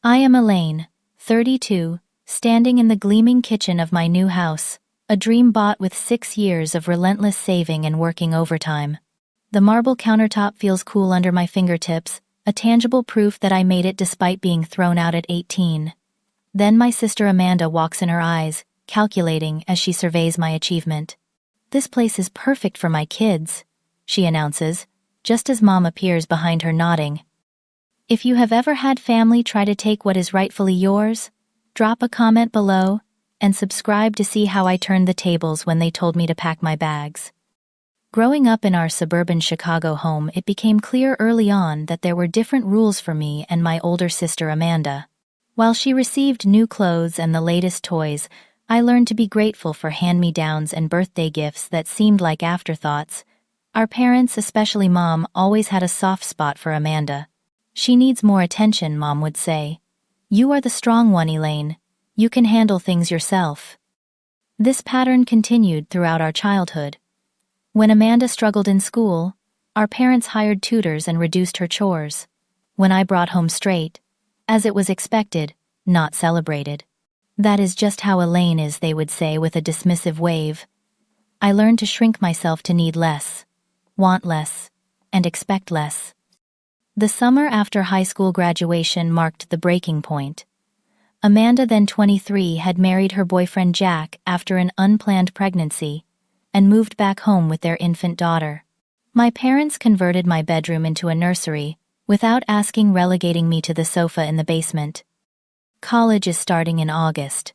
I am Elaine, 32, standing in the gleaming kitchen of my new house, a dream bought with 6 years of relentless saving and working overtime. The marble countertop feels cool under my fingertips, a tangible proof that I made it despite being thrown out at 18. Then my sister Amanda walks in her eyes, calculating as she surveys my achievement. "This place is perfect for my kids," she announces, just as Mom appears behind her nodding. If you have ever had family try to take what is rightfully yours, drop a comment below, and subscribe to see how I turned the tables when they told me to pack my bags. Growing up in our suburban Chicago home, it became clear early on that there were different rules for me and my older sister Amanda. While she received new clothes and the latest toys, I learned to be grateful for hand-me-downs and birthday gifts that seemed like afterthoughts. Our parents, especially Mom, always had a soft spot for Amanda. "She needs more attention," Mom would say. "You are the strong one, Elaine. You can handle things yourself." This pattern continued throughout our childhood. When Amanda struggled in school, our parents hired tutors and reduced her chores. When I brought home straight, as it was expected, not celebrated. "That is just how Elaine is," they would say with a dismissive wave. I learned to shrink myself to need less, want less, and expect less. The summer after high school graduation marked the breaking point. Amanda, then 23, had married her boyfriend Jack after an unplanned pregnancy and moved back home with their infant daughter. My parents converted my bedroom into a nursery without asking, relegating me to the sofa in the basement. "College is starting in August,"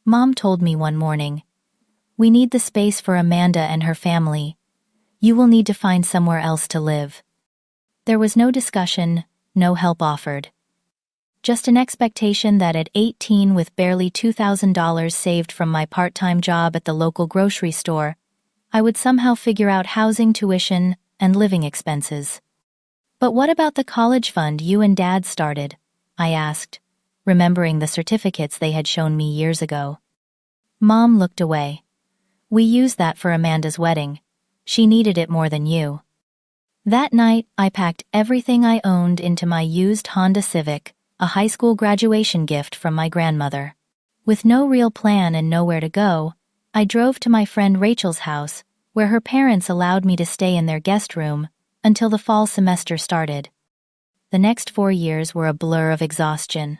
Mom told me one morning. "We need the space for Amanda and her family. You will need to find somewhere else to live." There was no discussion, no help offered. Just an expectation that at 18, with barely $2,000 saved from my part-time job at the local grocery store, I would somehow figure out housing, tuition, and living expenses. "But what about the college fund you and Dad started?" I asked, remembering the certificates they had shown me years ago. Mom looked away. "We used that for Amanda's wedding. She needed it more than you." That night, I packed everything I owned into my used Honda Civic, a high school graduation gift from my grandmother. With no real plan and nowhere to go, I drove to my friend Rachel's house, where her parents allowed me to stay in their guest room until the fall semester started. The next 4 years were a blur of exhaustion.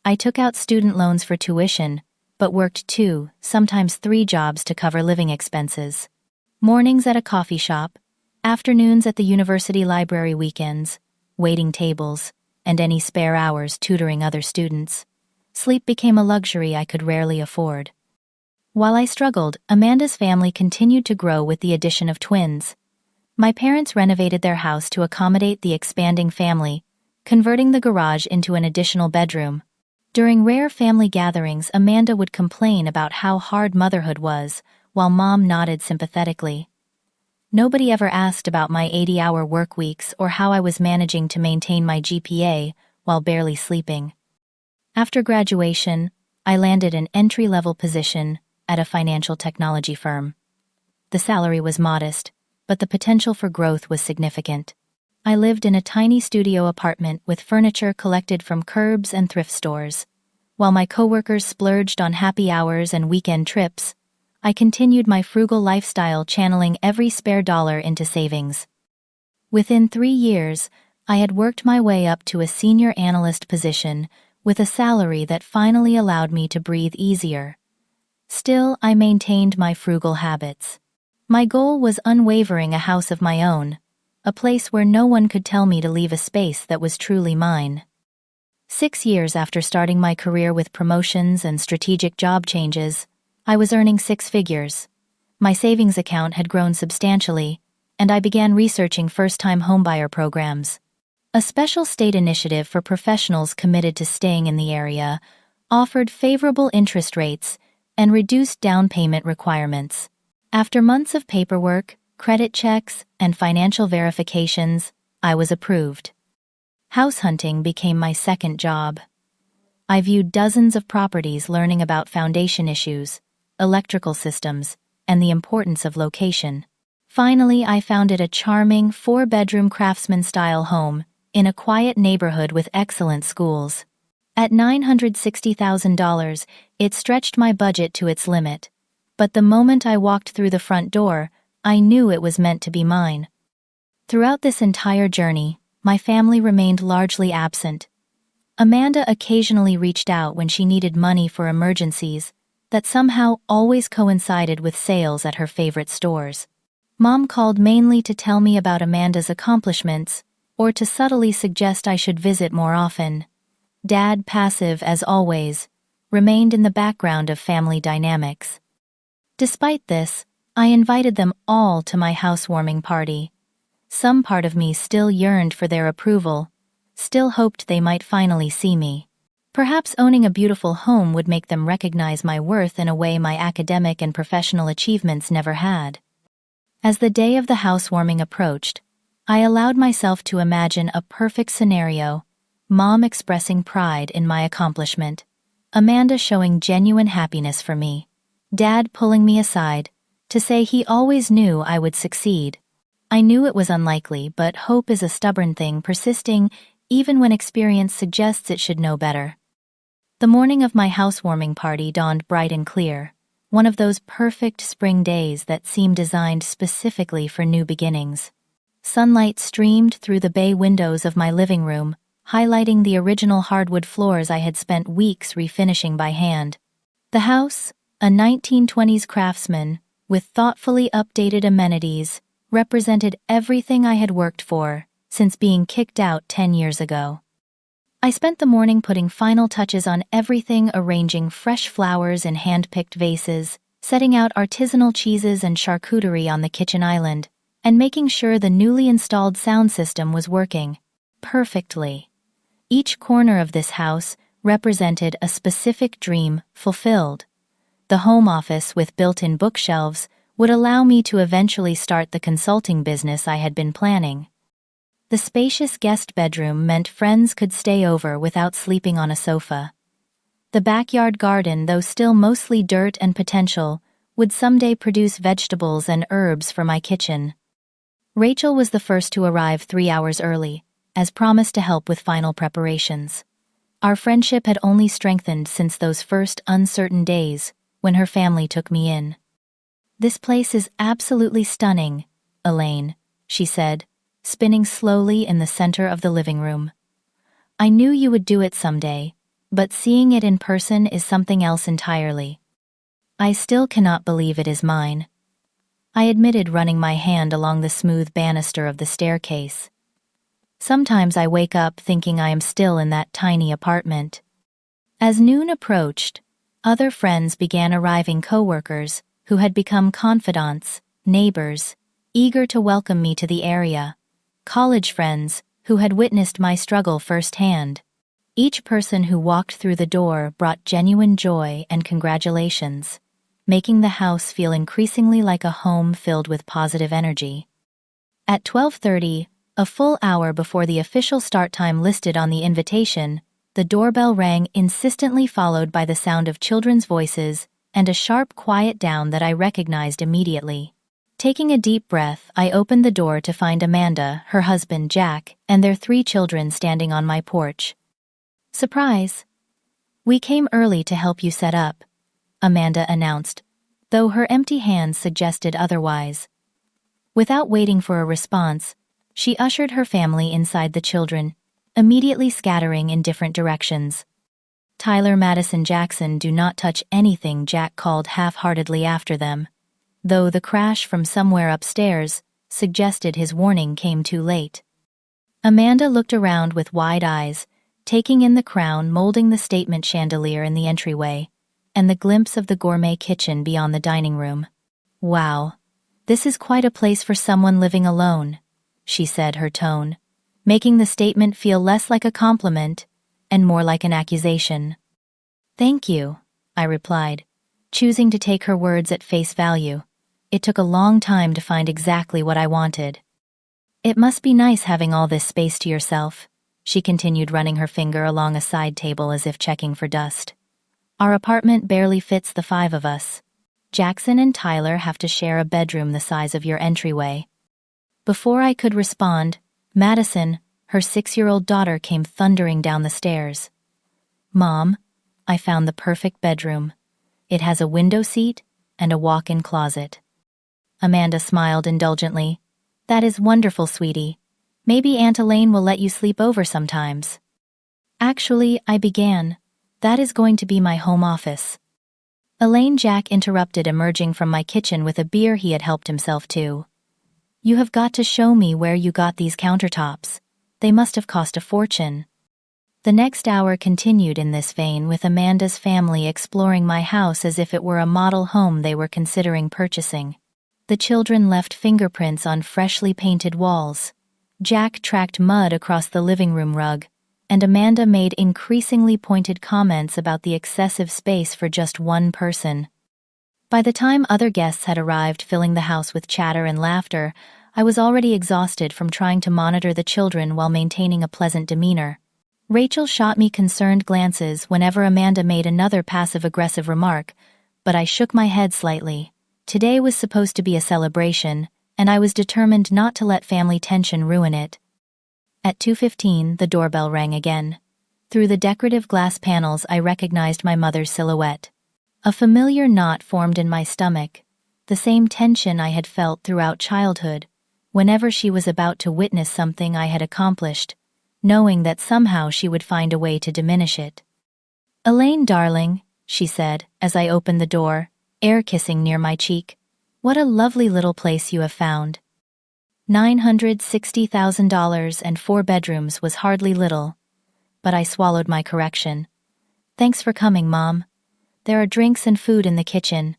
I took out student loans for tuition, but worked 2, sometimes 3 jobs to cover living expenses. Mornings at a coffee shop, afternoons at the university library, weekends, waiting tables, and any spare hours tutoring other students. Sleep became a luxury I could rarely afford. While I struggled, Amanda's family continued to grow with the addition of twins. My parents renovated their house to accommodate the expanding family, converting the garage into an additional bedroom. During rare family gatherings, Amanda would complain about how hard motherhood was, while Mom nodded sympathetically. Nobody ever asked about my 80-hour work weeks or how I was managing to maintain my GPA while barely sleeping. After graduation, I landed an entry-level position at a financial technology firm. The salary was modest, but the potential for growth was significant. I lived in a tiny studio apartment with furniture collected from curbs and thrift stores. While my coworkers splurged on happy hours and weekend trips, I continued my frugal lifestyle, channeling every spare dollar into savings. Within 3 years, I had worked my way up to a senior analyst position with a salary that finally allowed me to breathe easier. Still, I maintained my frugal habits. My goal was unwavering: a house of my own, a place where no one could tell me to leave, a space that was truly mine. 6 years after starting my career with promotions and strategic job changes, I was earning 6 figures. My savings account had grown substantially, and I began researching first-time homebuyer programs. A special state initiative for professionals committed to staying in the area offered favorable interest rates and reduced down payment requirements. After months of paperwork, credit checks, and financial verifications, I was approved. House hunting became my second job. I viewed dozens of properties, learning about foundation issues, electrical systems, and the importance of location. Finally, I founded a charming 4-bedroom craftsman-style home in a quiet neighborhood with excellent schools. At $960,000, it stretched my budget to its limit. But the moment I walked through the front door, I knew it was meant to be mine. Throughout this entire journey, my family remained largely absent. Amanda occasionally reached out when she needed money for emergencies that somehow always coincided with sales at her favorite stores. Mom called mainly to tell me about Amanda's accomplishments or to subtly suggest I should visit more often. Dad, passive as always, remained in the background of family dynamics. Despite this, I invited them all to my housewarming party. Some part of me still yearned for their approval, still hoped they might finally see me. Perhaps owning a beautiful home would make them recognize my worth in a way my academic and professional achievements never had. As the day of the housewarming approached, I allowed myself to imagine a perfect scenario: Mom expressing pride in my accomplishment, Amanda showing genuine happiness for me, Dad pulling me aside to say he always knew I would succeed. I knew it was unlikely, but hope is a stubborn thing, persisting even when experience suggests it should know better. The morning of my housewarming party dawned bright and clear, one of those perfect spring days that seem designed specifically for new beginnings. Sunlight streamed through the bay windows of my living room, highlighting the original hardwood floors I had spent weeks refinishing by hand. The house, a 1920s craftsman, with thoughtfully updated amenities, represented everything I had worked for since being kicked out 10 years ago. I spent the morning putting final touches on everything, arranging fresh flowers in hand-picked vases, setting out artisanal cheeses and charcuterie on the kitchen island, and making sure the newly installed sound system was working perfectly. Each corner of this house represented a specific dream fulfilled. The home office with built-in bookshelves would allow me to eventually start the consulting business I had been planning. The spacious guest bedroom meant friends could stay over without sleeping on a sofa. The backyard garden, though still mostly dirt and potential, would someday produce vegetables and herbs for my kitchen. Rachel was the first to arrive 3 hours early, as promised to help with final preparations. Our friendship had only strengthened since those first uncertain days when her family took me in. "This place is absolutely stunning, Elaine," she said, spinning slowly in the center of the living room. "I knew you would do it someday, but seeing it in person is something else entirely." "I still cannot believe it is mine," I admitted, running my hand along the smooth banister of the staircase. "Sometimes I wake up thinking I am still in that tiny apartment." As noon approached, other friends began arriving, coworkers who had become confidants, neighbors, eager to welcome me to the area, college friends who had witnessed my struggle firsthand. Each person who walked through the door brought genuine joy and congratulations, making the house feel increasingly like a home filled with positive energy. At 12:30, a full hour before the official start time listed on the invitation, the doorbell rang, insistently followed by the sound of children's voices and a sharp quiet down that I recognized immediately. Taking a deep breath, I opened the door to find Amanda, her husband Jack, and their 3 children standing on my porch. "Surprise! We came early to help you set up," Amanda announced, though her empty hands suggested otherwise. Without waiting for a response, she ushered her family inside, the children immediately scattering in different directions. "Tyler, Madison, Jackson, do not touch anything," Jack called half-heartedly after them, though the crash from somewhere upstairs suggested his warning came too late. Amanda looked around with wide eyes, taking in the crown molding the statement chandelier in the entryway, and the glimpse of the gourmet kitchen beyond the dining room. "Wow, this is quite a place for someone living alone," she said, her tone making the statement feel less like a compliment and more like an accusation. "Thank you," I replied, choosing to take her words at face value. It took a long time to find exactly what I wanted. "It must be nice having all this space to yourself," she continued, running her finger along a side table as if checking for dust. "Our apartment barely fits the 5 of us. Jackson and Tyler have to share a bedroom the size of your entryway." Before I could respond, Madison, her 6-year-old daughter, came thundering down the stairs. "Mom, I found the perfect bedroom. It has a window seat and a walk-in closet." Amanda smiled indulgently. "That is wonderful, sweetie. Maybe Aunt Elaine will let you sleep over sometimes." "Actually," I began, "that is going to be my home office." Elaine, Jack interrupted, emerging from my kitchen with a beer he had helped himself to. "You have got to show me where you got these countertops. They must have cost a fortune." The next hour continued in this vein, with Amanda's family exploring my house as if it were a model home they were considering purchasing. The children left fingerprints on freshly painted walls. Jack tracked mud across the living room rug, and Amanda made increasingly pointed comments about the excessive space for just one person. By the time other guests had arrived, filling the house with chatter and laughter, I was already exhausted from trying to monitor the children while maintaining a pleasant demeanor. Rachel shot me concerned glances whenever Amanda made another passive-aggressive remark, but I shook my head slightly. Today was supposed to be a celebration, and I was determined not to let family tension ruin it. At 2:15, the doorbell rang again. Through the decorative glass panels, I recognized my mother's silhouette. A familiar knot formed in my stomach, the same tension I had felt throughout childhood, whenever she was about to witness something I had accomplished, knowing that somehow she would find a way to diminish it. "Elaine, darling," she said, as I opened the door, air kissing near my cheek, "what a lovely little place you have found." $960,000 and 4 bedrooms was hardly little, but I swallowed my correction. "Thanks for coming, Mom. There are drinks and food in the kitchen."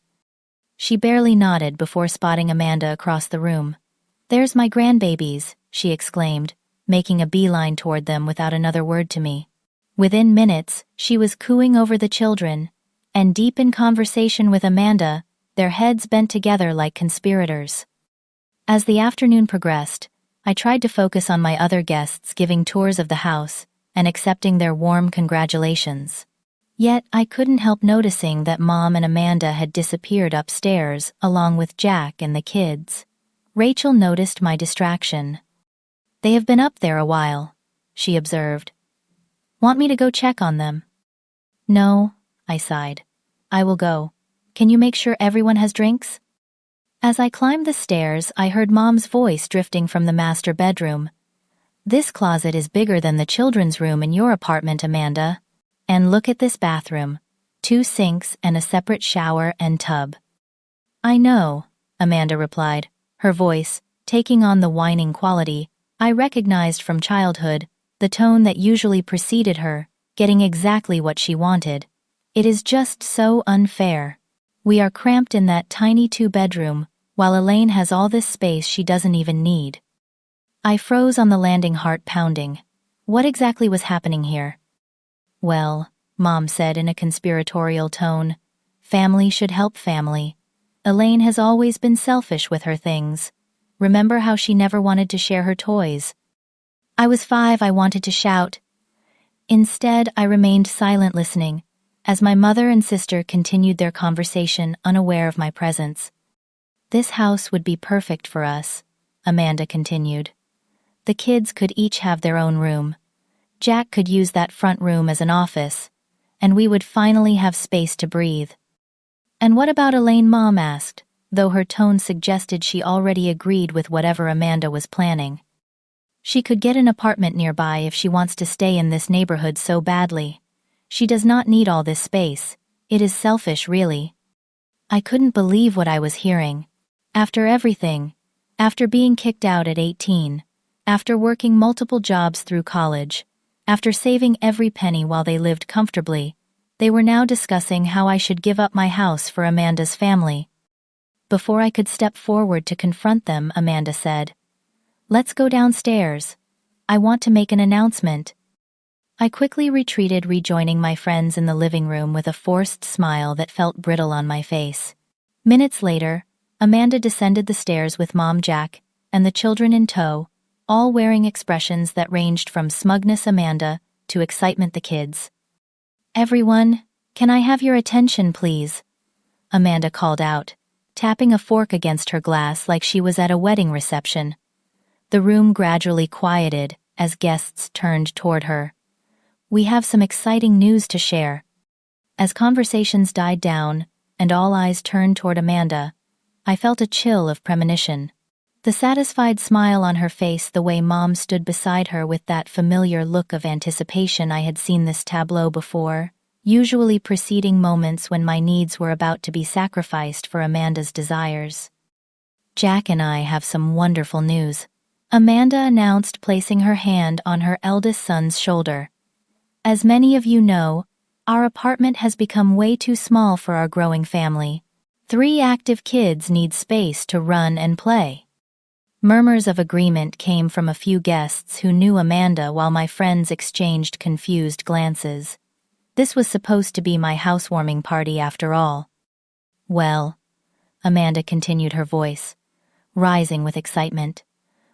She barely nodded before spotting Amanda across the room. "There's my grandbabies," she exclaimed, making a beeline toward them without another word to me. Within minutes, she was cooing over the children, and deep in conversation with Amanda, their heads bent together like conspirators. As the afternoon progressed, I tried to focus on my other guests giving tours of the house and accepting their warm congratulations. Yet I couldn't help noticing that Mom and Amanda had disappeared upstairs along with Jack and the kids. Rachel noticed my distraction. "They have been up there a while," she observed. "Want me to go check on them?" "No," I sighed. "I will go. Can you make sure everyone has drinks?" As I climbed the stairs, I heard Mom's voice drifting from the master bedroom. "This closet is bigger than the children's room in your apartment, Amanda. And look at this bathroom. 2 sinks and a separate shower and tub." "I know," Amanda replied, her voice, taking on the whining quality I recognized from childhood, the tone that usually preceded her, getting exactly what she wanted. "It is just so unfair. We are cramped in that tiny 2-bedroom, while Elaine has all this space she doesn't even need." I froze on the landing, heart pounding. What exactly was happening here? "Well," Mom said in a conspiratorial tone, "family should help family. Elaine has always been selfish with her things. Remember how she never wanted to share her toys?" I was 5, I wanted to shout. Instead, I remained silent, listening, as my mother and sister continued their conversation, unaware of my presence. "This house would be perfect for us," Amanda continued. "The kids could each have their own room. Jack could use that front room as an office, and we would finally have space to breathe." "And what about Elaine?" Mom asked, though her tone suggested she already agreed with whatever Amanda was planning. "She could get an apartment nearby if she wants to stay in this neighborhood so badly. She does not need all this space. It is selfish, really." I couldn't believe what I was hearing. After everything, after being kicked out at 18, after working multiple jobs through college, after saving every penny while they lived comfortably, they were now discussing how I should give up my house for Amanda's family. Before I could step forward to confront them, Amanda said, "Let's go downstairs. I want to make an announcement." I quickly retreated, rejoining my friends in the living room with a forced smile that felt brittle on my face. Minutes later, Amanda descended the stairs with Mom, Jack, and the children in tow, all wearing expressions that ranged from smugness Amanda to excitement the kids. "Everyone, can I have your attention, please?" Amanda called out, tapping a fork against her glass like she was at a wedding reception. The room gradually quieted as guests turned toward her. We have some exciting news to share. As conversations died down, and all eyes turned toward Amanda, I felt a chill of premonition. The satisfied smile on her face, the way Mom stood beside her with that familiar look of anticipation. I had seen this tableau before, usually preceding moments when my needs were about to be sacrificed for Amanda's desires. Jack and I have some wonderful news, Amanda announced, placing her hand on her eldest son's shoulder. As many of you know, our apartment has become way too small for our growing family. 3 active kids need space to run and play. Murmurs of agreement came from a few guests who knew Amanda, while my friends exchanged confused glances. This was supposed to be my housewarming party after all. Well, Amanda continued, her voice rising with excitement,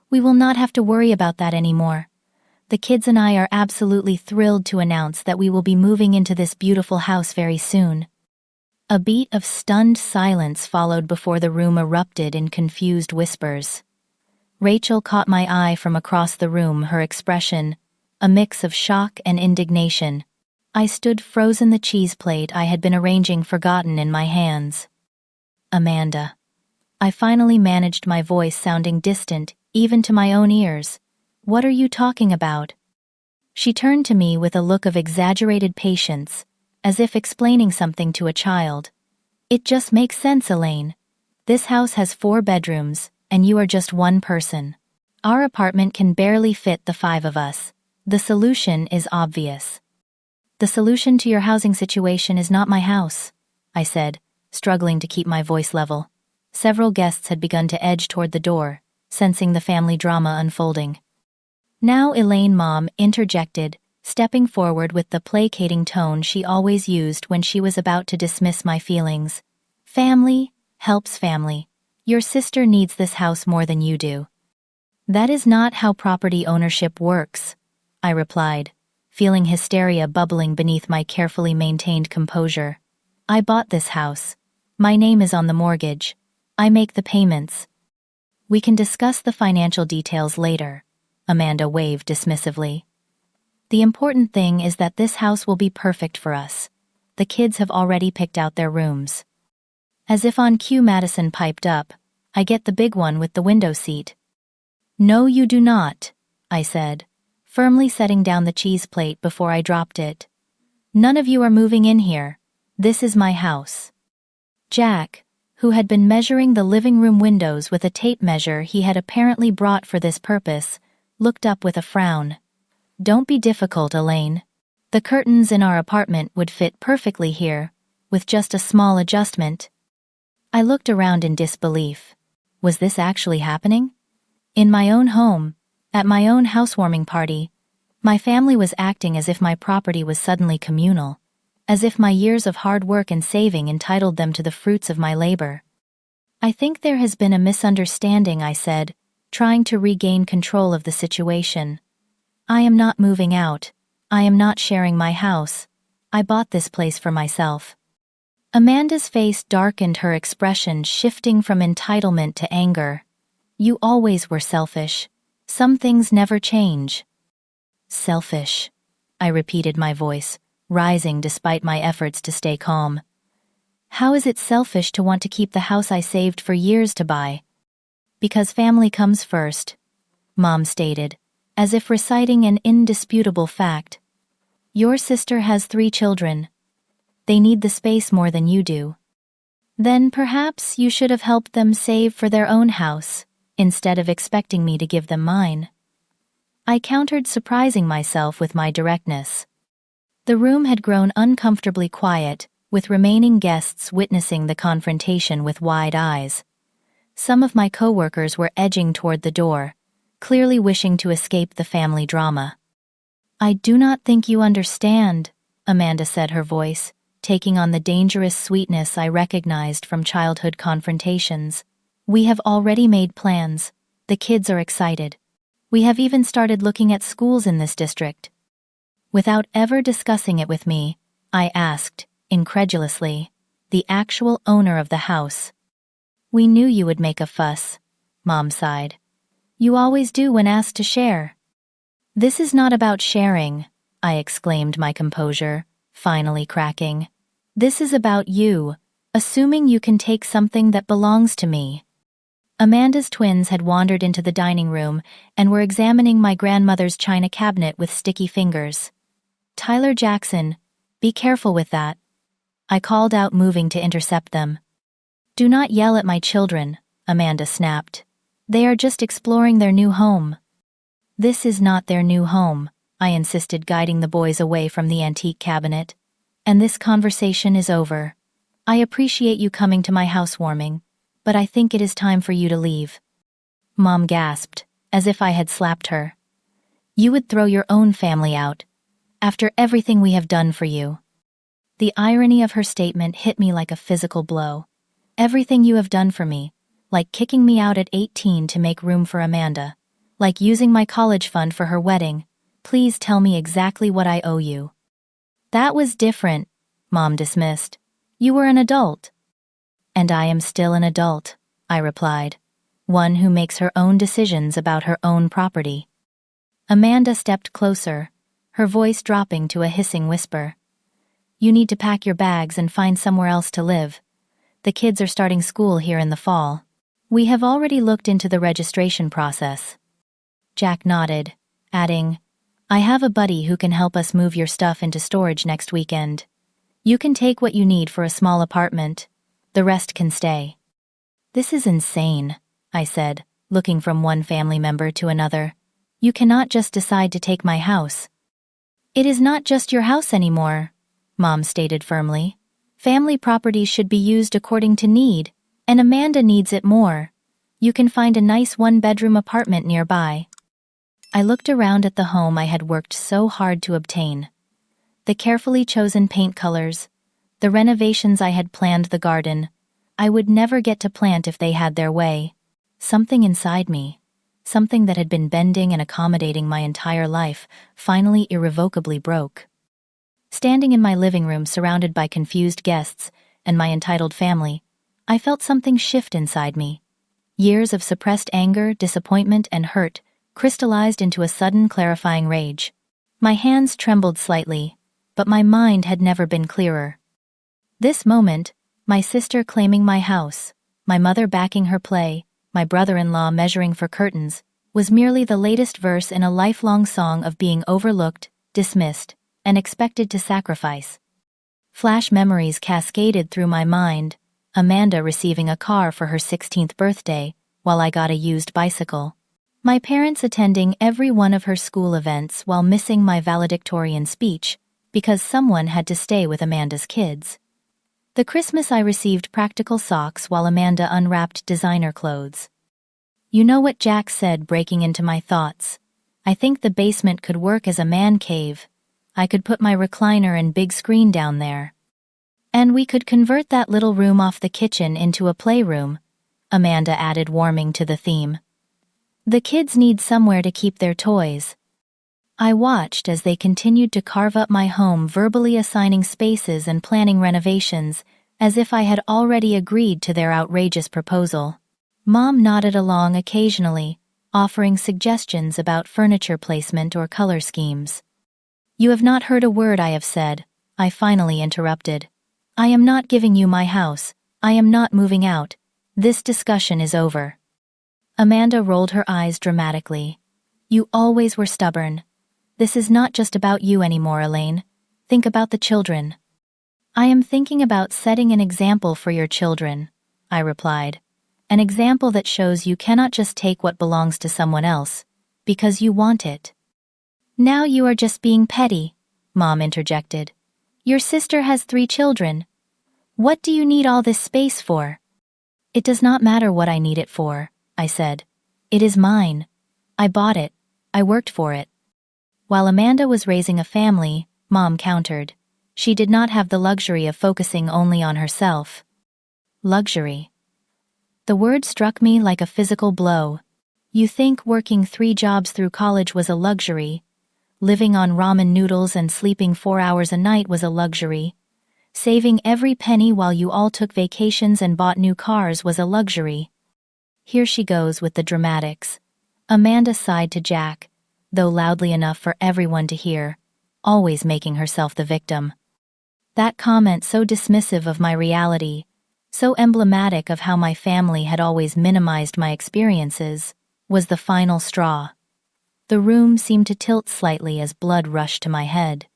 we will not have to worry about that anymore. The kids and I are absolutely thrilled to announce that we will be moving into this beautiful house very soon. A beat of stunned silence followed before the room erupted in confused whispers. Rachel caught my eye from across the room, her expression a mix of shock and indignation. I stood frozen, the cheese plate I had been arranging forgotten in my hands. Amanda. I finally managed, my voice sounding distant, even to my own ears. What are you talking about? She turned to me with a look of exaggerated patience, as if explaining something to a child. It just makes sense, Elaine. This house has 4 bedrooms, and you are just one person. Our apartment can barely fit the 5 of us. The solution is obvious. The solution to your housing situation is not my house, I said, struggling to keep my voice level. Several guests had begun to edge toward the door, sensing the family drama unfolding. Now Elaine, Mom interjected, stepping forward with the placating tone she always used when she was about to dismiss my feelings. Family helps family. Your sister needs this house more than you do. That is not how property ownership works, I replied, feeling hysteria bubbling beneath my carefully maintained composure. I bought this house. My name is on the mortgage. I make the payments. We can discuss the financial details later, Amanda waved dismissively. The important thing is that this house will be perfect for us. The kids have already picked out their rooms. As if on cue, Madison piped up, I get the big one with the window seat. No, you do not, I said, firmly setting down the cheese plate before I dropped it. None of you are moving in here. This is my house. Jack, who had been measuring the living room windows with a tape measure he had apparently brought for this purpose, looked up with a frown. Don't be difficult, Elaine. The curtains in our apartment would fit perfectly here, with just a small adjustment. I looked around in disbelief. Was this actually happening? In my own home, at my own housewarming party, my family was acting as if my property was suddenly communal, as if my years of hard work and saving entitled them to the fruits of my labor. I think there has been a misunderstanding, I said, trying to regain control of the situation. I am not moving out. I am not sharing my house. I bought this place for myself. Amanda's face darkened, her expression shifting from entitlement to anger. You always were selfish. Some things never change. Selfish, I repeated, my voice rising despite my efforts to stay calm. How is it selfish to want to keep the house I saved for years to buy? Because family comes first, Mom stated, as if reciting an indisputable fact. Your sister has 3 children. They need the space more than you do. Then perhaps you should have helped them save for their own house, instead of expecting me to give them mine. I countered, surprising myself with my directness. The room had grown uncomfortably quiet, with remaining guests witnessing the confrontation with wide eyes. Some of my coworkers were edging toward the door, clearly wishing to escape the family drama. I do not think you understand, Amanda said, her voice taking on the dangerous sweetness I recognized from childhood confrontations. We have already made plans. The kids are excited. We have even started looking at schools in this district. Without ever discussing it with me, I asked, incredulously, the actual owner of the house. We knew you would make a fuss, Mom sighed. You always do when asked to share. This is not about sharing, I exclaimed, my composure finally cracking. "This is about you, assuming you can take something that belongs to me." Amanda's twins had wandered into the dining room and were examining my grandmother's china cabinet with sticky fingers. "Tyler Jackson, be careful with that," I called out, moving to intercept them. "Do not yell at my children," Amanda snapped. "They are just exploring their new home." "This is not their new home," I insisted, guiding the boys away from the antique cabinet. "And this conversation is over. I appreciate you coming to my housewarming, but I think it is time for you to leave." Mom gasped, as if I had slapped her. "You would throw your own family out, after everything we have done for you." The irony of her statement hit me like a physical blow. Everything you have done for me, like kicking me out at 18 to make room for Amanda, like using my college fund for her wedding. Please tell me exactly what I owe you. "That was different," Mom dismissed. "You were an adult." "And I am still an adult," I replied. "One who makes her own decisions about her own property." Amanda stepped closer, her voice dropping to a hissing whisper. "You need to pack your bags and find somewhere else to live. The kids are starting school here in the fall. We have already looked into the registration process." Jack nodded, adding, "I have a buddy who can help us move your stuff into storage next weekend. You can take what you need for a small apartment. The rest can stay." "This is insane," I said, looking from one family member to another. "You cannot just decide to take my house." "It is not just your house anymore," Mom stated firmly. "Family properties should be used according to need, and Amanda needs it more. You can find a nice one-bedroom apartment nearby." I looked around at the home I had worked so hard to obtain. The carefully chosen paint colors, the renovations I had planned, the garden. I would never get to plant if they had their way. Something inside me, something that had been bending and accommodating my entire life, finally irrevocably broke. Standing in my living room surrounded by confused guests and my entitled family, I felt something shift inside me. Years of suppressed anger, disappointment, and hurt crystallized into a sudden clarifying rage. My hands trembled slightly, but my mind had never been clearer. This moment, my sister claiming my house, my mother backing her play, my brother-in-law measuring for curtains, was merely the latest verse in a lifelong song of being overlooked, dismissed, and expected to sacrifice. Flash memories cascaded through my mind, Amanda receiving a car for her 16th birthday, while I got a used bicycle. My parents attending every one of her school events while missing my valedictorian speech, because someone had to stay with Amanda's kids. The Christmas I received practical socks while Amanda unwrapped designer clothes. "You know what Jack said," breaking into my thoughts. "I think the basement could work as a man cave. I could put my recliner and big screen down there. And we could convert that little room off the kitchen into a playroom," Amanda added, warming to the theme. "The kids need somewhere to keep their toys." I watched as they continued to carve up my home, verbally assigning spaces and planning renovations, as if I had already agreed to their outrageous proposal. Mom nodded along occasionally, offering suggestions about furniture placement or color schemes. "You have not heard a word I have said," I finally interrupted. "I am not giving you my house. I am not moving out. This discussion is over." Amanda rolled her eyes dramatically. "You always were stubborn. This is not just about you anymore, Elaine. Think about the children." "I am thinking about setting an example for your children," I replied. "An example that shows you cannot just take what belongs to someone else, because you want it." "Now you are just being petty," Mom interjected. "Your sister has 3 children. What do you need all this space for?" "It does not matter what I need it for," I said. "It is mine. I bought it. I worked for it." While Amanda was raising a family, Mom countered. She did not have the luxury of focusing only on herself. Luxury. The word struck me like a physical blow. You think working 3 jobs through college was a luxury. Living on ramen noodles and sleeping 4 hours a night was a luxury. Saving every penny while you all took vacations and bought new cars was a luxury. Here she goes with the dramatics. Amanda sighed to Jack, though loudly enough for everyone to hear. always making herself the victim. That comment, so dismissive of my reality, so emblematic of how my family had always minimized my experiences, was the final straw. The room seemed to tilt slightly as blood rushed to my head.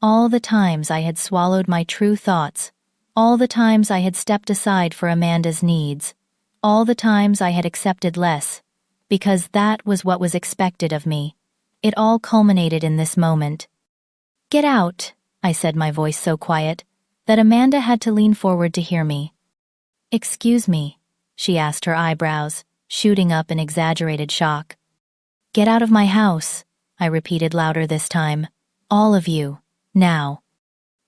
All the times I had swallowed my true thoughts, all the times I had stepped aside for Amanda's needs, all the times I had accepted less, because that was what was expected of me. It all culminated in this moment. "Get out," I said, my voice so quiet that Amanda had to lean forward to hear me. "Excuse me," she asked, her eyebrows shooting up in exaggerated shock. "Get out of my house," I repeated louder this time. "All of you, now."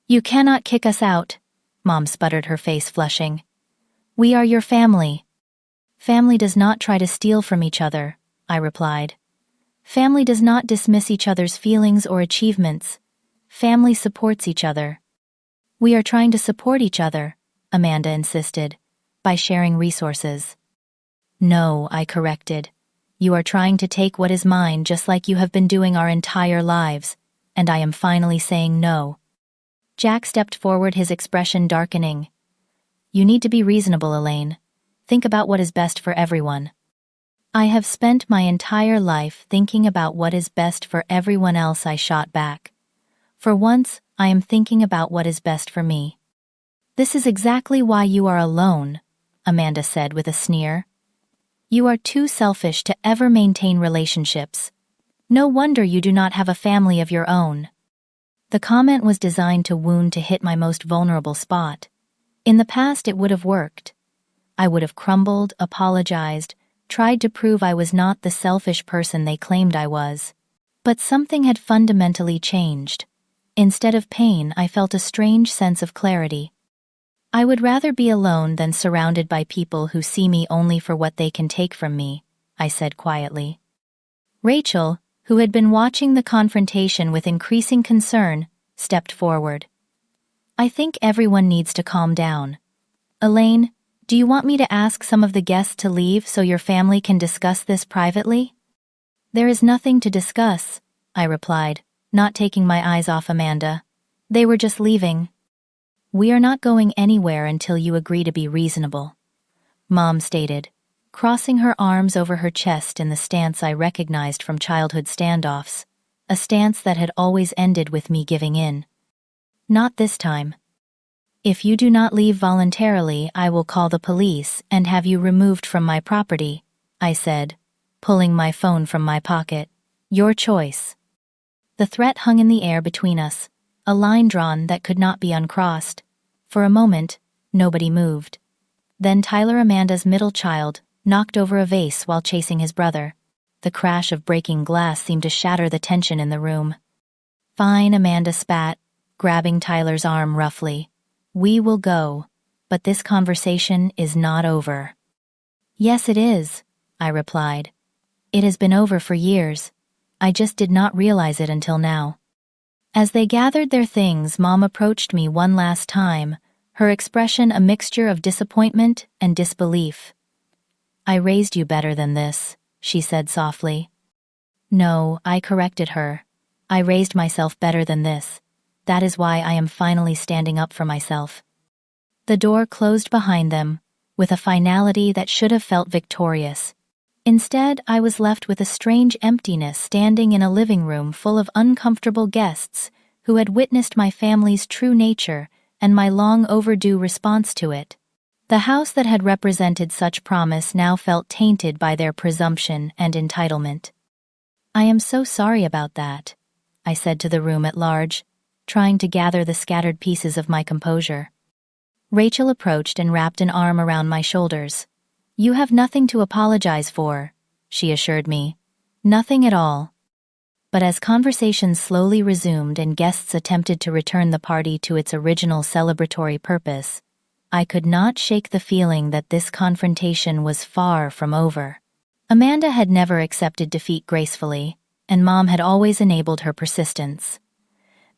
"You cannot kick us out," Mom sputtered, her face flushing. "We are your family." "Family does not try to steal from each other," I replied. "Family does not dismiss each other's feelings or achievements. Family supports each other." "We are trying to support each other," Amanda insisted, "by sharing resources." "No," I corrected. "You are trying to take what is mine, just like you have been doing our entire lives, and I am finally saying no." Jack stepped forward, his expression darkening. "You need to be reasonable, Elaine. Think about what is best for everyone." "I have spent my entire life thinking about what is best for everyone else," I shot back. "For once, I am thinking about what is best for me." "This is exactly why you are alone," Amanda said with a sneer. "You are too selfish to ever maintain relationships. No wonder you do not have a family of your own." The comment was designed to wound, to hit my most vulnerable spot. In the past, it would have worked. I would have crumbled, apologized, tried to prove I was not the selfish person they claimed I was. But something had fundamentally changed. Instead of pain, I felt a strange sense of clarity. "I would rather be alone than surrounded by people who see me only for what they can take from me," I said quietly. Rachel, who had been watching the confrontation with increasing concern, stepped forward. "I think everyone needs to calm down. Elaine, do you want me to ask some of the guests to leave so your family can discuss this privately?" "There is nothing to discuss," I replied, not taking my eyes off Amanda. "They were just leaving." "We are not going anywhere until you agree to be reasonable," Mom stated, crossing her arms over her chest in the stance I recognized from childhood standoffs, a stance that had always ended with me giving in. "Not this time. If you do not leave voluntarily, I will call the police and have you removed from my property," I said, pulling my phone from my pocket. "Your choice." The threat hung in the air between us, a line drawn that could not be uncrossed. For a moment, nobody moved. Then Tyler, Amanda's middle child, knocked over a vase while chasing his brother. The crash of breaking glass seemed to shatter the tension in the room. "Fine," Amanda spat, grabbing Tyler's arm roughly. "We will go, but this conversation is not over." "Yes, it is," I replied. "It has been over for years. I just did not realize it until now." As they gathered their things, Mom approached me one last time, her expression a mixture of disappointment and disbelief. "I raised you better than this," she said softly. "No," I corrected her. "I raised myself better than this. That is why I am finally standing up for myself." The door closed behind them, with a finality that should have felt victorious. Instead, I was left with a strange emptiness, standing in a living room full of uncomfortable guests who had witnessed my family's true nature and my long overdue response to it. The house that had represented such promise now felt tainted by their presumption and entitlement. "I am so sorry about that," I said to the room at large, trying to gather the scattered pieces of my composure. Rachel approached and wrapped an arm around my shoulders. "You have nothing to apologize for," she assured me. "Nothing at all." But as conversations slowly resumed and guests attempted to return the party to its original celebratory purpose, I could not shake the feeling that this confrontation was far from over. Amanda had never accepted defeat gracefully, and Mom had always enabled her persistence.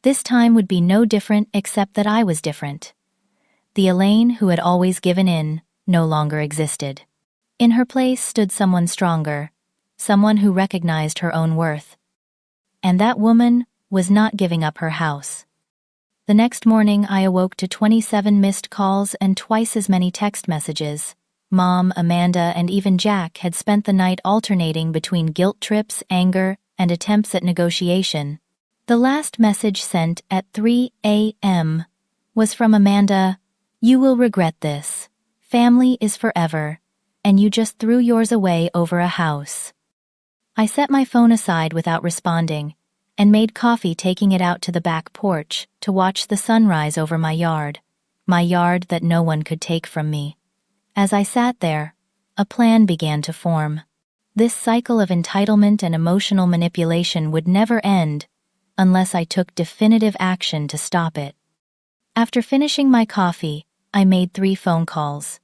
This time would be no different, except that I was different. The Elaine who had always given in no longer existed. In her place stood someone stronger, someone who recognized her own worth. And that woman was not giving up her house. The next morning, I awoke to 27 missed calls and twice as many text messages. Mom, Amanda, and even Jack had spent the night alternating between guilt trips, anger, and attempts at negotiation. The last message, sent at 3 a.m., was from Amanda. "You will regret this. Family is forever, and you just threw yours away over a house." I set my phone aside without responding, and made coffee, taking it out to the back porch to watch the sunrise over my yard that no one could take from me. As I sat there, a plan began to form. This cycle of entitlement and emotional manipulation would never end unless I took definitive action to stop it. After finishing my coffee, I made 3 phone calls.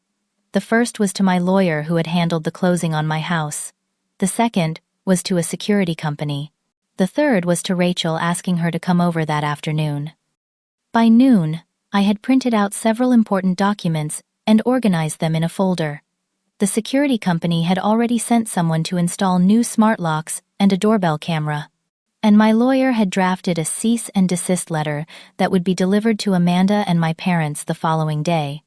The first was to my lawyer who had handled the closing on my house. The second was to a security company. The third was to Rachel, asking her to come over that afternoon. By noon, I had printed out several important documents and organized them in a folder. The security company had already sent someone to install new smart locks and a doorbell camera. And my lawyer had drafted a cease and desist letter that would be delivered to Amanda and my parents the following day.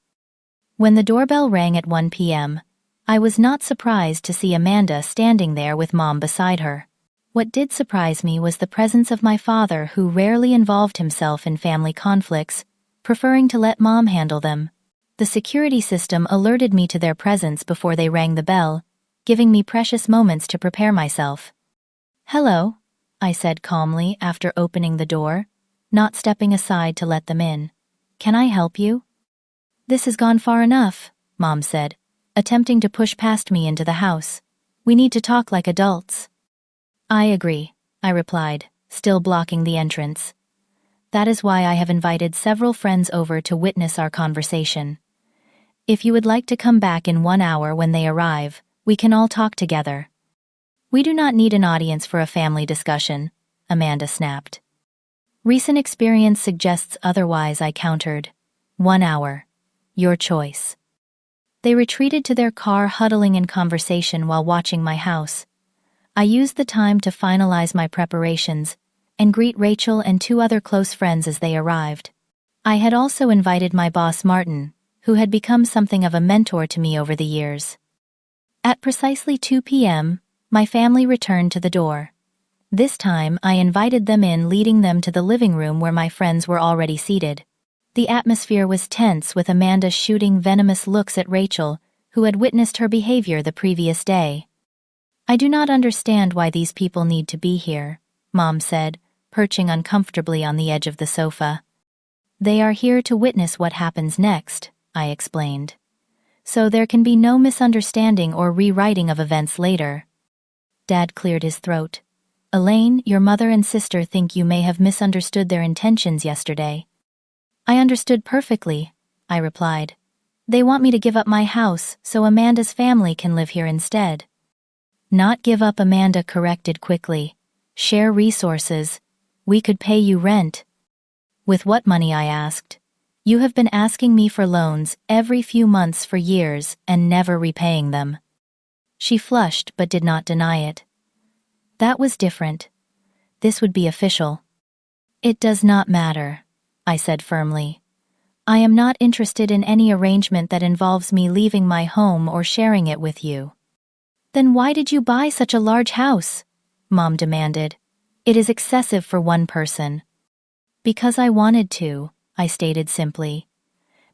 When the doorbell rang at 1 p.m., I was not surprised to see Amanda standing there with Mom beside her. What did surprise me was the presence of my father, who rarely involved himself in family conflicts, preferring to let Mom handle them. The security system alerted me to their presence before they rang the bell, giving me precious moments to prepare myself. "Hello," I said calmly after opening the door, not stepping aside to let them in. "Can I help you?" "This has gone far enough," Mom said, attempting to push past me into the house. "We need to talk like adults." "I agree," I replied, still blocking the entrance. "That is why I have invited several friends over to witness our conversation. If you would like to come back in 1 hour when they arrive, we can all talk together." "We do not need an audience for a family discussion," Amanda snapped. "Recent experience suggests otherwise," I countered. 1 hour. Your choice." They retreated to their car, huddling in conversation while watching my house. I used the time to finalize my preparations and greet Rachel and 2 other close friends as they arrived. I had also invited my boss Martin, who had become something of a mentor to me over the years. At precisely 2 p.m., my family returned to the door. This time, I invited them in, leading them to the living room where my friends were already seated. The atmosphere was tense, with Amanda shooting venomous looks at Rachel, who had witnessed her behavior the previous day. "I do not understand why these people need to be here," Mom said, perching uncomfortably on the edge of the sofa. "They are here to witness what happens next," I explained. "So there can be no misunderstanding or rewriting of events later." Dad cleared his throat. "Elaine, your mother and sister think you may have misunderstood their intentions yesterday." "I understood perfectly," I replied. "They want me to give up my house so Amanda's family can live here instead." "Not give up," Amanda corrected quickly. "Share resources. We could pay you rent." "With what money?" I asked. "You have been asking me for loans every few months for years and never repaying them." She flushed but did not deny it. "That was different. This would be official." "It does not matter," I said firmly. "I am not interested in any arrangement that involves me leaving my home or sharing it with you." "Then why did you buy such a large house?" Mom demanded. "It is excessive for one person." "Because I wanted to," I stated simply.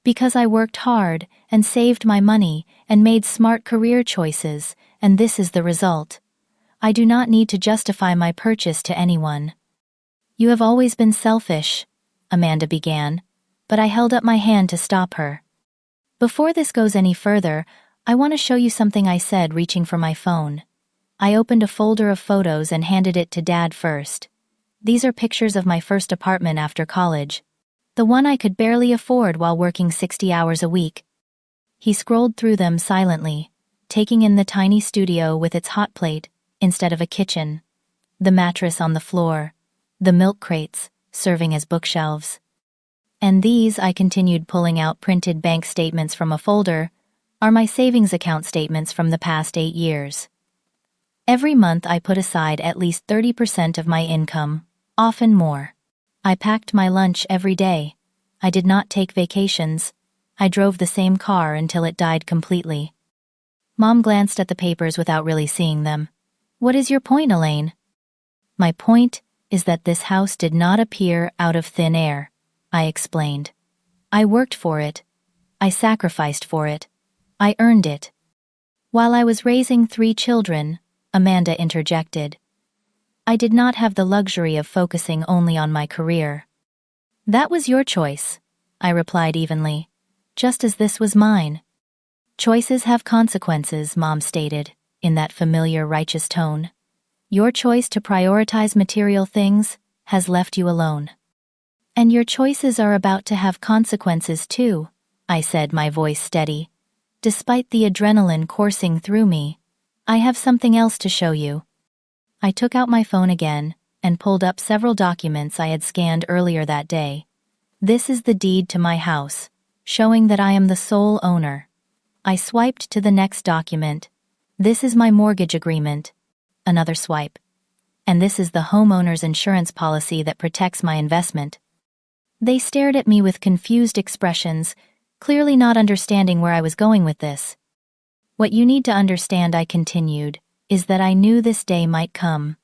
"Because I worked hard and saved my money and made smart career choices, and this is the result. I do not need to justify my purchase to anyone." "You have always been selfish," Amanda began, but I held up my hand to stop her. "Before this goes any further, I want to show you something," I said, reaching for my phone. I opened a folder of photos and handed it to Dad first. "These are pictures of my first apartment after college. The one I could barely afford while working 60 hours a week." He scrolled through them silently, taking in the tiny studio with its hot plate instead of a kitchen, the mattress on the floor, the milk crates serving as bookshelves. "And these," I continued, pulling out printed bank statements from a folder, "are my savings account statements from the past 8 years. Every month I put aside at least 30% of my income, Often more. I packed my lunch every day. I did not take vacations. I drove the same car until it died completely. Mom glanced at the papers without really seeing them. What is your point, Elaine? My point is that this house did not appear out of thin air, I explained. I worked for it. I sacrificed for it. I earned it. While I was raising 3 children, Amanda interjected, I did not have the luxury of focusing only on my career. That was your choice, I replied evenly, just as this was mine. Choices have consequences, Mom stated, in that familiar righteous tone. Your choice to prioritize material things has left you alone. And your choices are about to have consequences too, I said, my voice steady. Despite the adrenaline coursing through me, I have something else to show you. I took out my phone again and pulled up several documents I had scanned earlier that day. This is the deed to my house, showing that I am the sole owner. I swiped to the next document. This is my mortgage agreement. Another swipe. And this is the homeowner's insurance policy that protects my investment. They stared at me with confused expressions, clearly not understanding where I was going with this. What you need to understand, I continued, is that I knew this day might come.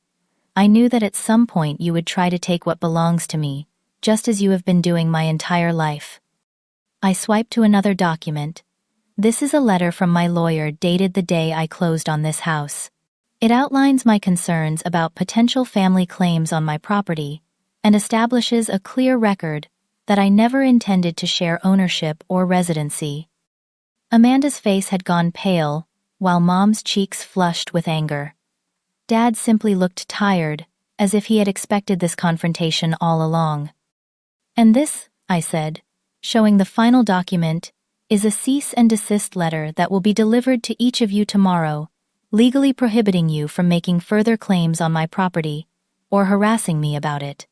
I knew that at some point you would try to take what belongs to me, just as you have been doing my entire life. I swiped to another document. This is a letter from my lawyer dated the day I closed on this house. It outlines my concerns about potential family claims on my property and establishes a clear record that I never intended to share ownership or residency. Amanda's face had gone pale, while Mom's cheeks flushed with anger. Dad simply looked tired, as if he had expected this confrontation all along. And this, I said, showing the final document, is a cease and desist letter that will be delivered to each of you tomorrow, legally prohibiting you from making further claims on my property or harassing me about it.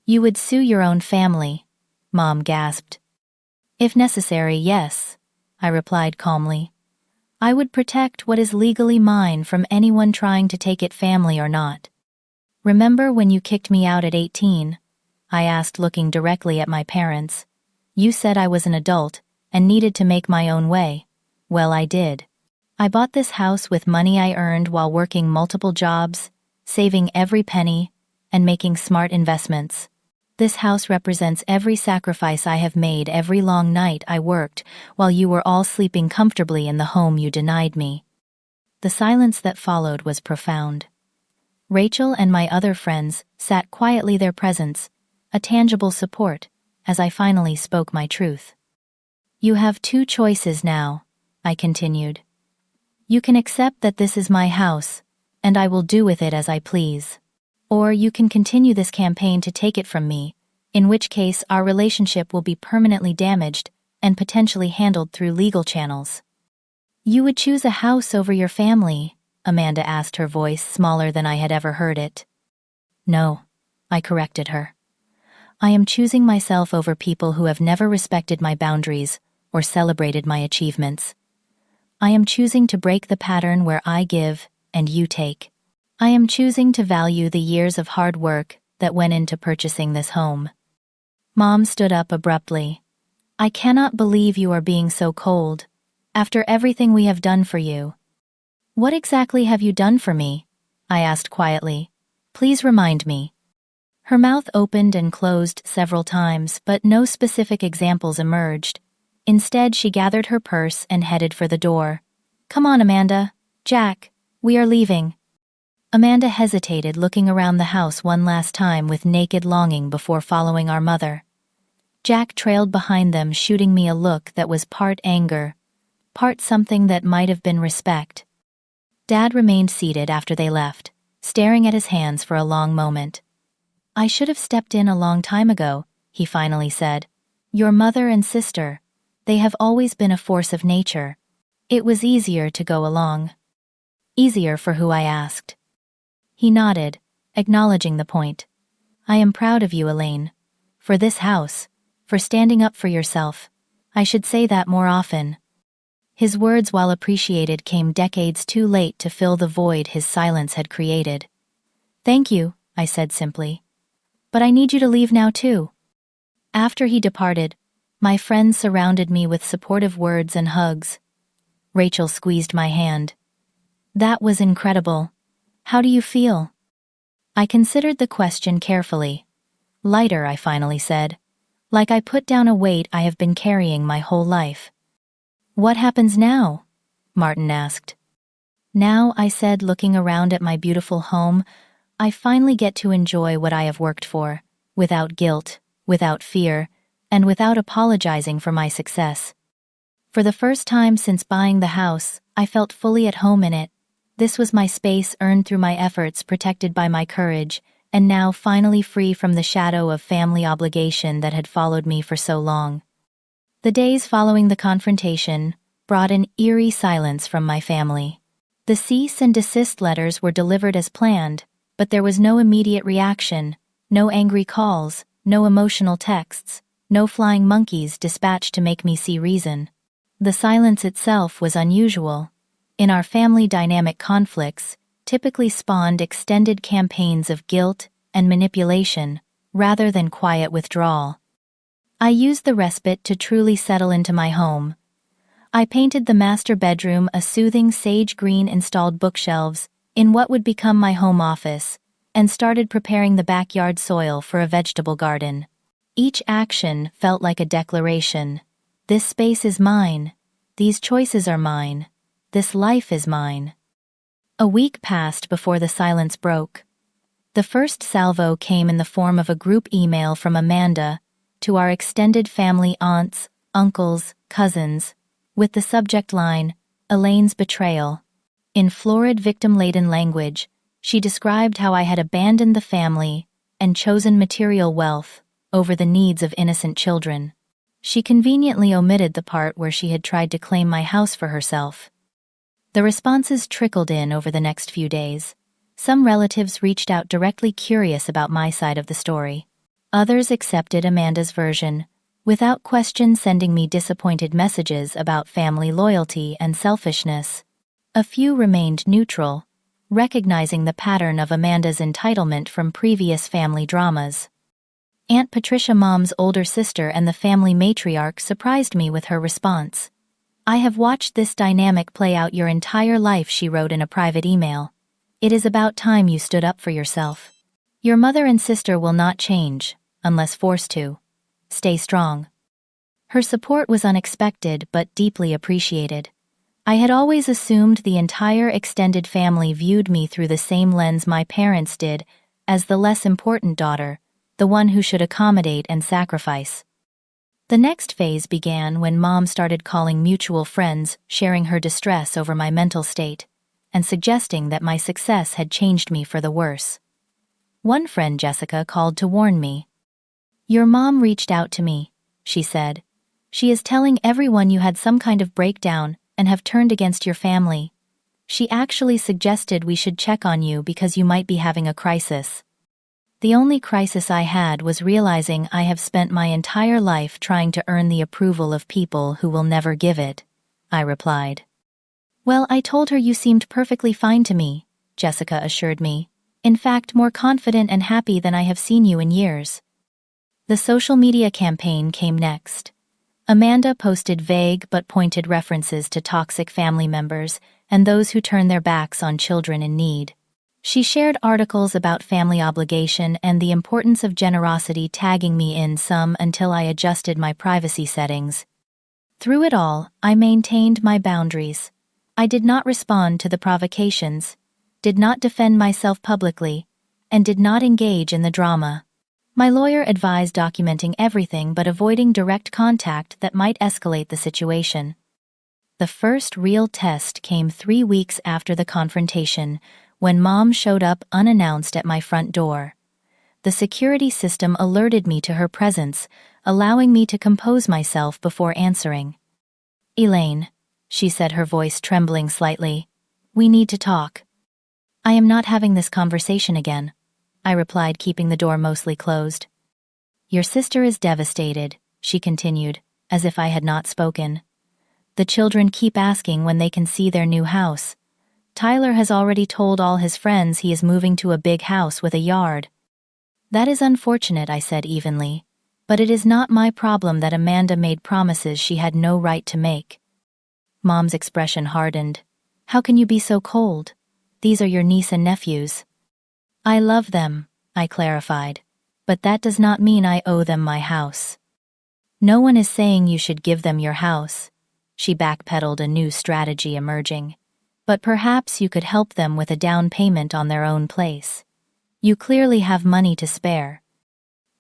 You would sue your own family, Mom gasped. If necessary, yes, I replied calmly. I would protect what is legally mine from anyone trying to take it, family or not. Remember when you kicked me out at 18? I asked, looking directly at my parents. You said I was an adult and needed to make my own way. Well, I did. I bought this house with money I earned while working multiple jobs, saving every penny, and making smart investments. This house represents every sacrifice I have made, every long night I worked while you were all sleeping comfortably in the home you denied me. The silence that followed was profound. Rachel and my other friends sat quietly, their presence, a tangible support, as I finally spoke my truth. You have 2 choices now, I continued. You can accept that this is my house, and I will do with it as I please. Or you can continue this campaign to take it from me, in which case our relationship will be permanently damaged and potentially handled through legal channels. You would choose a house over your family, Amanda asked, her voice smaller than I had ever heard it. No, I corrected her. I am choosing myself over people who have never respected my boundaries or celebrated my achievements. I am choosing to break the pattern where I give and you take. I am choosing to value the years of hard work that went into purchasing this home. Mom stood up abruptly. I cannot believe you are being so cold, after everything we have done for you. What exactly have you done for me? I asked quietly. Please remind me. Her mouth opened and closed several times, but no specific examples emerged. Instead, she gathered her purse and headed for the door. Come on, Amanda. Jack, we are leaving. Amanda hesitated, looking around the house one last time with naked longing before following our mother. Jack trailed behind them, shooting me a look that was part anger, part something that might have been respect. Dad remained seated after they left, staring at his hands for a long moment. I should have stepped in a long time ago, he finally said. Your mother and sister, they have always been a force of nature. It was easier to go along. Easier for who, I asked. He nodded, acknowledging the point. I am proud of you, Elaine. For this house, for standing up for yourself. I should say that more often. His words, while appreciated, came decades too late to fill the void his silence had created. Thank you, I said simply. But I need you to leave now too. After he departed, my friends surrounded me with supportive words and hugs. Rachel squeezed my hand. That was incredible. How do you feel? I considered the question carefully. Lighter, I finally said. Like I put down a weight I have been carrying my whole life. What happens now? Martin asked. Now, I said, looking around at my beautiful home, I finally get to enjoy what I have worked for, without guilt, without fear, and without apologizing for my success. For the first time since buying the house, I felt fully at home in it. This was my space earned through my efforts, protected by my courage, and now finally free from the shadow of family obligation that had followed me for so long. The days following the confrontation brought an eerie silence from my family. The cease and desist letters were delivered as planned, but there was no immediate reaction, no angry calls, no emotional texts, no flying monkeys dispatched to make me see reason. The silence itself was unusual. In our family, dynamic conflicts typically spawned extended campaigns of guilt and manipulation, rather than quiet withdrawal. I used the respite to truly settle into my home. I painted the master bedroom a soothing sage green, installed bookshelves in what would become my home office, and started preparing the backyard soil for a vegetable garden. Each action felt like a declaration. This space is mine. These choices are mine. This life is mine. A week passed before the silence broke. The first salvo came in the form of a group email from Amanda to our extended family, aunts, uncles, cousins, with the subject line, Elaine's betrayal. In florid, victim-laden language, she described how I had abandoned the family and chosen material wealth over the needs of innocent children. She conveniently omitted the part where she had tried to claim my house for herself. The responses trickled in over the next few days. Some relatives reached out directly, curious about my side of the story. Others accepted Amanda's version, without question, sending me disappointed messages about family loyalty and selfishness. A few remained neutral, recognizing the pattern of Amanda's entitlement from previous family dramas. Aunt Patricia, Mom's older sister and the family matriarch, surprised me with her response. I have watched this dynamic play out your entire life, she wrote in a private email. It is about time you stood up for yourself. Your mother and sister will not change, unless forced to. Stay strong. Her support was unexpected but deeply appreciated. I had always assumed the entire extended family viewed me through the same lens my parents did, as the less important daughter, the one who should accommodate and sacrifice. The next phase began when Mom started calling mutual friends, sharing her distress over my mental state, and suggesting that my success had changed me for the worse. One friend, Jessica, called to warn me. Your mom reached out to me, she said. She is telling everyone you had some kind of breakdown and have turned against your family. She actually suggested we should check on you because you might be having a crisis. The only crisis I had was realizing I have spent my entire life trying to earn the approval of people who will never give it, I replied. Well, I told her you seemed perfectly fine to me, Jessica assured me. In fact, more confident and happy than I have seen you in years. The social media campaign came next. Amanda posted vague but pointed references to toxic family members and those who turn their backs on children in need. She shared articles about family obligation and the importance of generosity, tagging me in some until I adjusted my privacy settings. Through it all, I maintained my boundaries. I did not respond to the provocations, did not defend myself publicly, and did not engage in the drama. My lawyer advised documenting everything but avoiding direct contact that might escalate the situation. The first real test came 3 weeks after the confrontation, when Mom showed up unannounced at my front door. The security system alerted me to her presence, allowing me to compose myself before answering. Elaine, she said, her voice trembling slightly, we need to talk. I am not having this conversation again, I replied, keeping the door mostly closed. Your sister is devastated, she continued, as if I had not spoken. The children keep asking when they can see their new house. Tyler has already told all his friends he is moving to a big house with a yard. That is unfortunate, I said evenly. But it is not my problem that Amanda made promises she had no right to make. Mom's expression hardened. How can you be so cold? These are your niece and nephews. I love them, I clarified. But that does not mean I owe them my house. No one is saying you should give them your house. She backpedaled, a new strategy emerging. But perhaps you could help them with a down payment on their own place. You clearly have money to spare.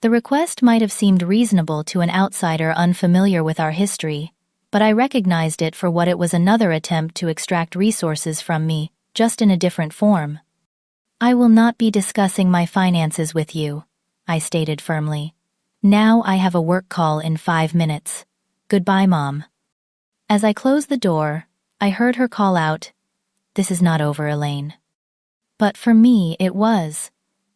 The request might have seemed reasonable to an outsider unfamiliar with our history, but I recognized it for what it was: another attempt to extract resources from me, just in a different form. I will not be discussing my finances with you, I stated firmly. Now I have a work call in 5 minutes. Goodbye, Mom. As I closed the door, I heard her call out, "This is not over, Elaine." But for me, it was.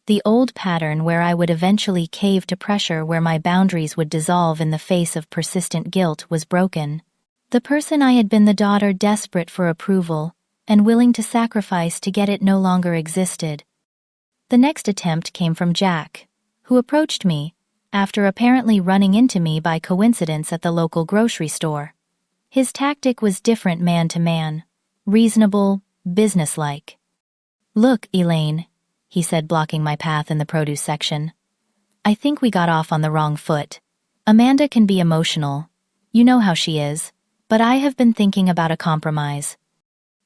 The old pattern where I would eventually cave to pressure, where my boundaries would dissolve in the face of persistent guilt, was broken. The person I had been, the daughter desperate for approval and willing to sacrifice to get it, no longer existed. The next attempt came from Jack, who approached me, after apparently running into me by coincidence at the local grocery store. His tactic was different man to man, reasonable, businesslike. "Look, Elaine," he said, blocking my path in the produce section. "I think we got off on the wrong foot. Amanda can be emotional. You know how she is. But I have been thinking about a compromise."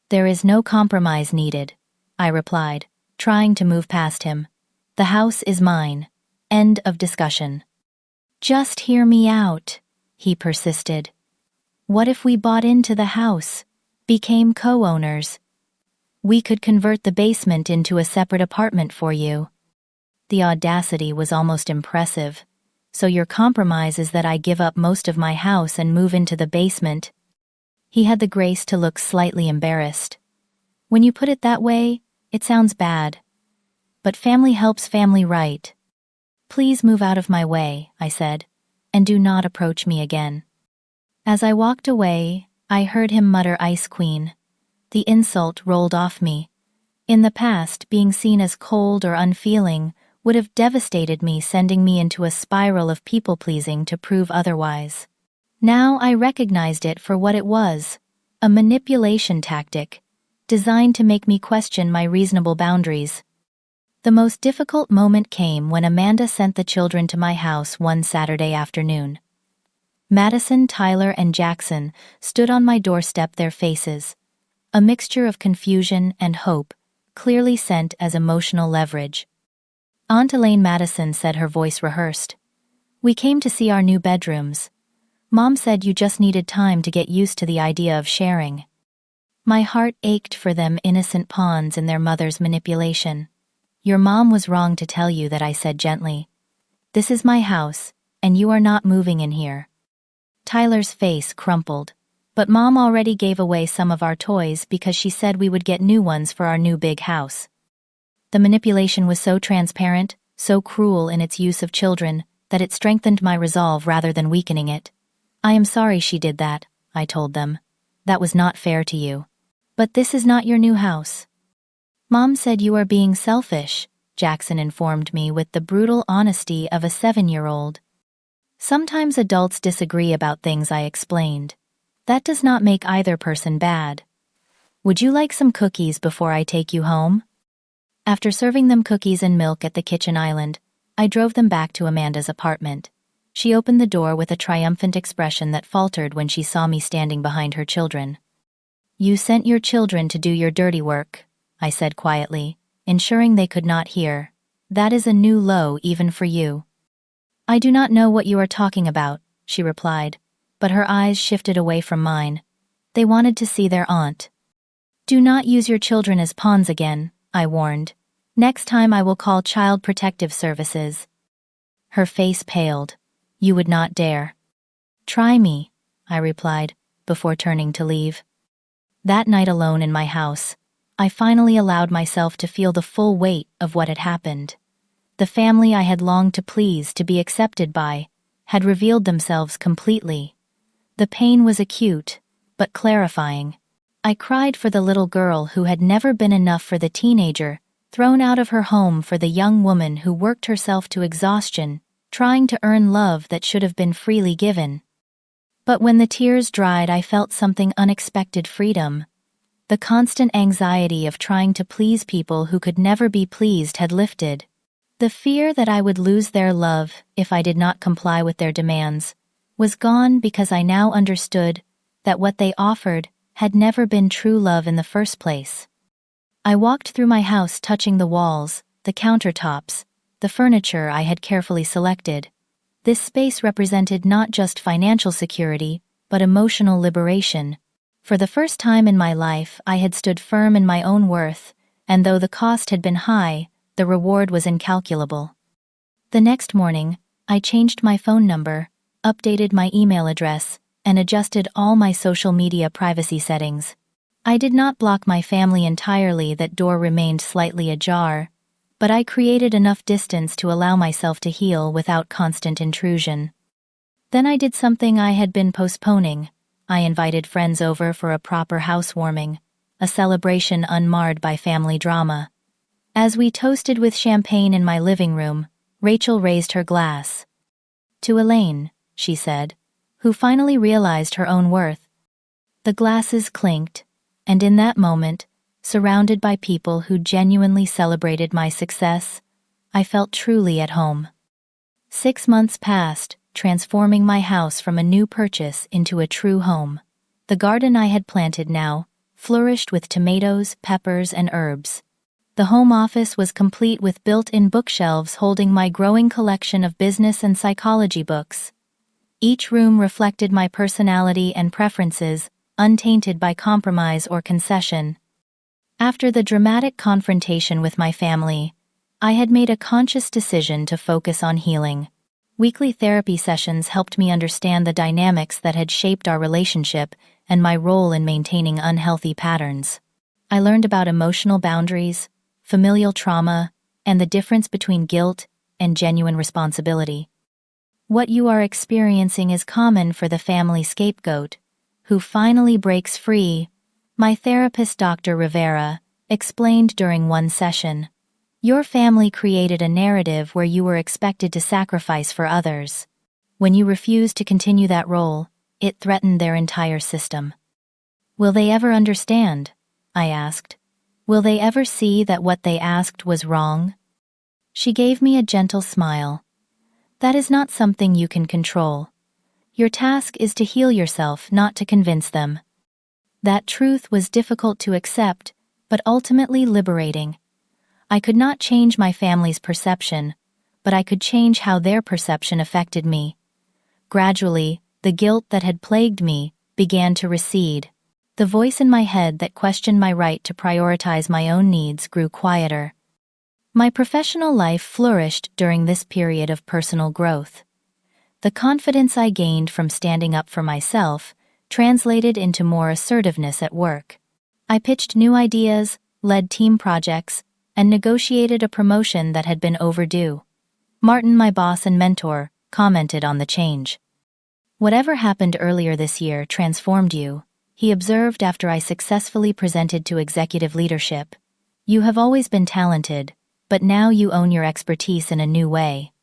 "There is no compromise needed," I replied, trying to move past him. "The house is mine. End of discussion." "Just hear me out," he persisted. "What if we bought into the house, became co-owners? We could convert the basement into a separate apartment for you." The audacity was almost impressive. "So your compromise is that I give up most of my house and move into the basement?" He had the grace to look slightly embarrassed. "When you put it that way, it sounds bad. But family helps family, right?" "Please move out of my way," I said, "and do not approach me again." As I walked away, I heard him mutter, "Ice Queen." The insult rolled off me. In the past, being seen as cold or unfeeling would have devastated me, sending me into a spiral of people-pleasing to prove otherwise. Now I recognized it for what it was: a manipulation tactic, designed to make me question my reasonable boundaries. The most difficult moment came when Amanda sent the children to my house one Saturday afternoon. Madison, Tyler, and Jackson stood on my doorstep, their faces, a mixture of confusion and hope, clearly sent as emotional leverage. Aunt Elaine, Madison said, her voice rehearsed. "We came to see our new bedrooms. Mom said you just needed time to get used to the idea of sharing." My heart ached for them, innocent pawns in their mother's manipulation. "Your mom was wrong to tell you that," I said gently. "This is my house, and you are not moving in here." Tyler's face crumpled. "But Mom already gave away some of our toys because she said we would get new ones for our new big house." The manipulation was so transparent, so cruel in its use of children, that it strengthened my resolve rather than weakening it. "I am sorry she did that," I told them. "That was not fair to you. But this is not your new house." "Mom said you are being selfish," Jackson informed me with the brutal honesty of a 7-year-old. "Sometimes adults disagree about things," I explained. "That does not make either person bad. Would you like some cookies before I take you home?" After serving them cookies and milk at the kitchen island, I drove them back to Amanda's apartment. She opened the door with a triumphant expression that faltered when she saw me standing behind her children. "You sent your children to do your dirty work," I said quietly, ensuring they could not hear. "That is a new low even for you." "I do not know what you are talking about," she replied, but her eyes shifted away from mine. They wanted to see their aunt. "Do not use your children as pawns again," I warned. "Next time I will call Child Protective Services." Her face paled. "You would not dare." "Try me," I replied, before turning to leave. That night, alone in my house, I finally allowed myself to feel the full weight of what had happened. The family I had longed to please, to be accepted by, had revealed themselves completely. The pain was acute, but clarifying. I cried for the little girl who had never been enough, for the teenager thrown out of her home for the young woman who worked herself to exhaustion, trying to earn love that should have been freely given. But when the tears dried, I felt something unexpected: freedom. The constant anxiety of trying to please people who could never be pleased had lifted. The fear that I would lose their love if I did not comply with their demands was gone, because I now understood that what they offered had never been true love in the first place. I walked through my house, touching the walls, the countertops, the furniture I had carefully selected. This space represented not just financial security, but emotional liberation. For the first time in my life, I had stood firm in my own worth, and though the cost had been high, the reward was incalculable. The next morning, I changed my phone number, updated my email address, and adjusted all my social media privacy settings. I did not block my family entirely; that door remained slightly ajar, but I created enough distance to allow myself to heal without constant intrusion. Then I did something I had been postponing. I invited friends over for a proper housewarming, a celebration unmarred by family drama. As we toasted with champagne in my living room, Rachel raised her glass. "To Elaine," she said, who finally realized her own worth. The glasses clinked, and in that moment, surrounded by people who genuinely celebrated my success, I felt truly at home. 6 months passed, transforming my house from a new purchase into a true home. The garden I had planted now flourished with tomatoes, peppers, and herbs. The home office was complete with built-in bookshelves holding my growing collection of business and psychology books. Each room reflected my personality and preferences, untainted by compromise or concession. After the dramatic confrontation with my family, I had made a conscious decision to focus on healing. Weekly therapy sessions helped me understand the dynamics that had shaped our relationship and my role in maintaining unhealthy patterns. I learned about emotional boundaries, familial trauma, and the difference between guilt and genuine responsibility. What you are experiencing is common for the family scapegoat, who finally breaks free, my therapist Dr. Rivera explained during one session. Your family created a narrative where you were expected to sacrifice for others. When you refused to continue that role, it threatened their entire system. Will they ever understand? I asked. Will they ever see that what they asked was wrong? She gave me a gentle smile. That is not something you can control. Your task is to heal yourself, not to convince them. That truth was difficult to accept, but ultimately liberating. I could not change my family's perception, but I could change how their perception affected me. Gradually, the guilt that had plagued me began to recede. The voice in my head that questioned my right to prioritize my own needs grew quieter. My professional life flourished during this period of personal growth. The confidence I gained from standing up for myself translated into more assertiveness at work. I pitched new ideas, led team projects, and negotiated a promotion that had been overdue. Martin, my boss and mentor, commented on the change. "Whatever happened earlier this year transformed you," he observed after I successfully presented to executive leadership. "You have always been talented, but now you own your expertise in a new way."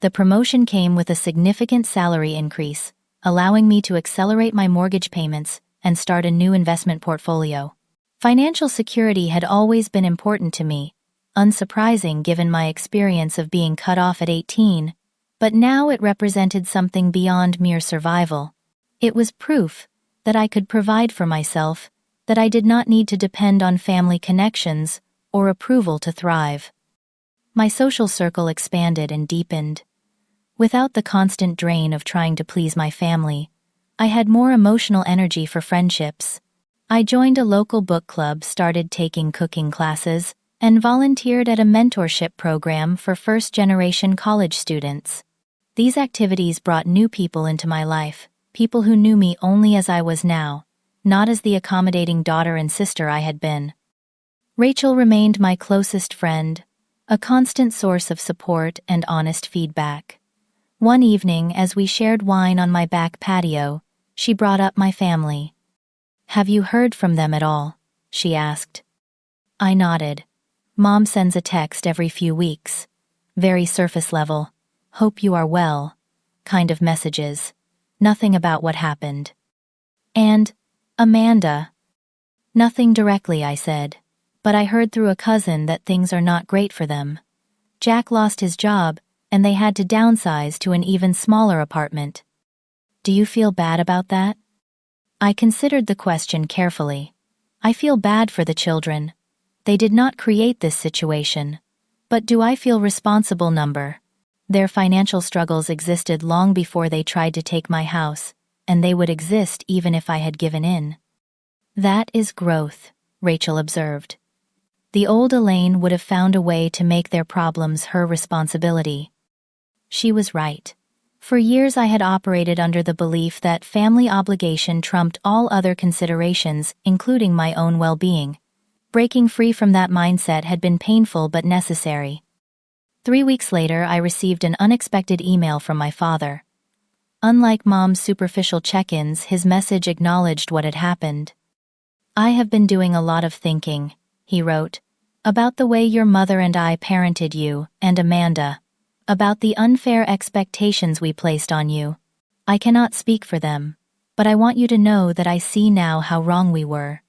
The promotion came with a significant salary increase, allowing me to accelerate my mortgage payments and start a new investment portfolio. Financial security had always been important to me, unsurprising given my experience of being cut off at 18, but now it represented something beyond mere survival. It was proof that I could provide for myself, that I did not need to depend on family connections or approval to thrive. My social circle expanded and deepened. Without the constant drain of trying to please my family, I had more emotional energy for friendships. I joined a local book club, started taking cooking classes, and volunteered at a mentorship program for first-generation college students. These activities brought new people into my life, people who knew me only as I was now, not as the accommodating daughter and sister I had been. Rachel remained my closest friend, a constant source of support and honest feedback. One evening, as we shared wine on my back patio, she brought up my family. "Have you heard from them at all?" she asked. I nodded. Mom sends a text every few weeks. Very surface level. Hope you are well. Kind of messages. Nothing about what happened. And, Amanda. Nothing directly, I said. But I heard through a cousin that things are not great for them. Jack lost his job, and they had to downsize to an even smaller apartment. Do you feel bad about that? I considered the question carefully. I feel bad for the children. They did not create this situation. But do I feel responsible? Their financial struggles existed long before they tried to take my house, and they would exist even if I had given in. That is growth, Rachel observed. The old Elaine would have found a way to make their problems her responsibility. She was right. For years I had operated under the belief that family obligation trumped all other considerations, including my own well-being. Breaking free from that mindset had been painful but necessary. 3 weeks later, I received an unexpected email from my father. Unlike Mom's superficial check-ins, his message acknowledged what had happened. I have been doing a lot of thinking, he wrote, about the way your mother and I parented you, and Amanda. About the unfair expectations we placed on you. I cannot speak for them, but I want you to know that I see now how wrong we were.